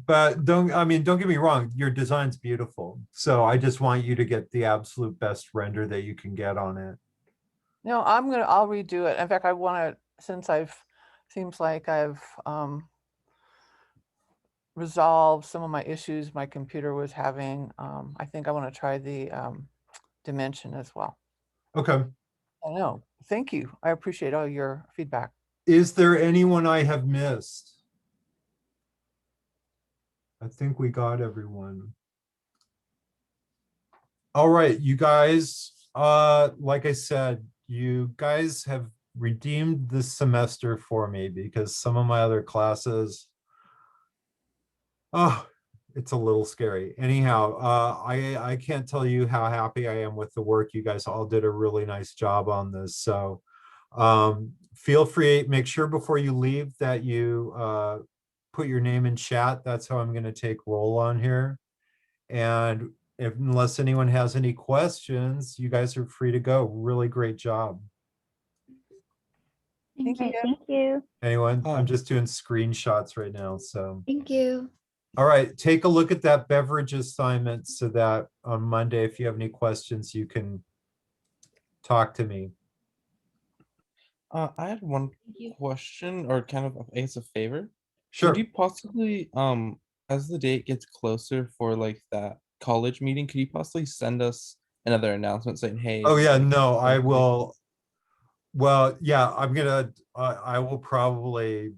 But don't get me wrong, your design's beautiful. So I just want you to get the absolute best render that you can get on it. No, I'll redo it. In fact, I want to, since seems like I've resolved some of my issues my computer was having. I think I want to try the dimension as well. Okay. I know. Thank you. I appreciate all your feedback. Is there anyone I have missed? I think we got everyone. All right, you guys, like I said, you guys have redeemed this semester for me because some of my other classes, it's a little scary. Anyhow, I can't tell you how happy I am with the work. You guys all did a really nice job on this. So feel free, make sure before you leave that you put your name in chat. That's how I'm going to take roll on here. And unless anyone has any questions, you guys are free to go. Really great job. Thank Great, you. thank you. Anyone? Oh. I'm just doing screenshots right now, so. Thank you. All right, take a look at that beverage assignment so that on Monday, if you have any questions, you can talk to me. I had one you. question or kind of, I guess, a favor. Sure. Could you possibly, as the date gets closer for like that college meeting, could you possibly send us another announcement saying, hey? Oh, it's, yeah, like, no, I Wednesday?" will. Well, yeah, I will probably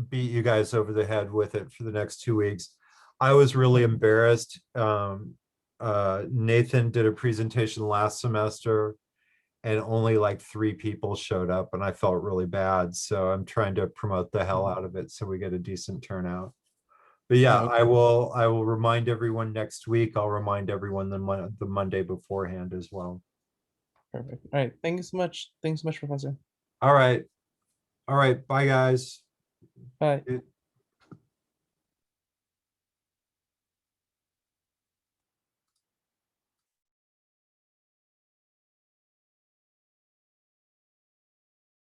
beat you guys over the head with it for the next 2 weeks. I was really embarrassed. Nathan did a presentation last semester and only like 3 people showed up and I felt really bad. So I'm trying to promote the hell out of it so we get a decent turnout. But yeah, Oh, I will remind everyone next week. I'll remind everyone the Monday beforehand as well. Perfect. All right. Thank you so much. Thanks so much, Professor. All right. All right. Bye, guys. Bye.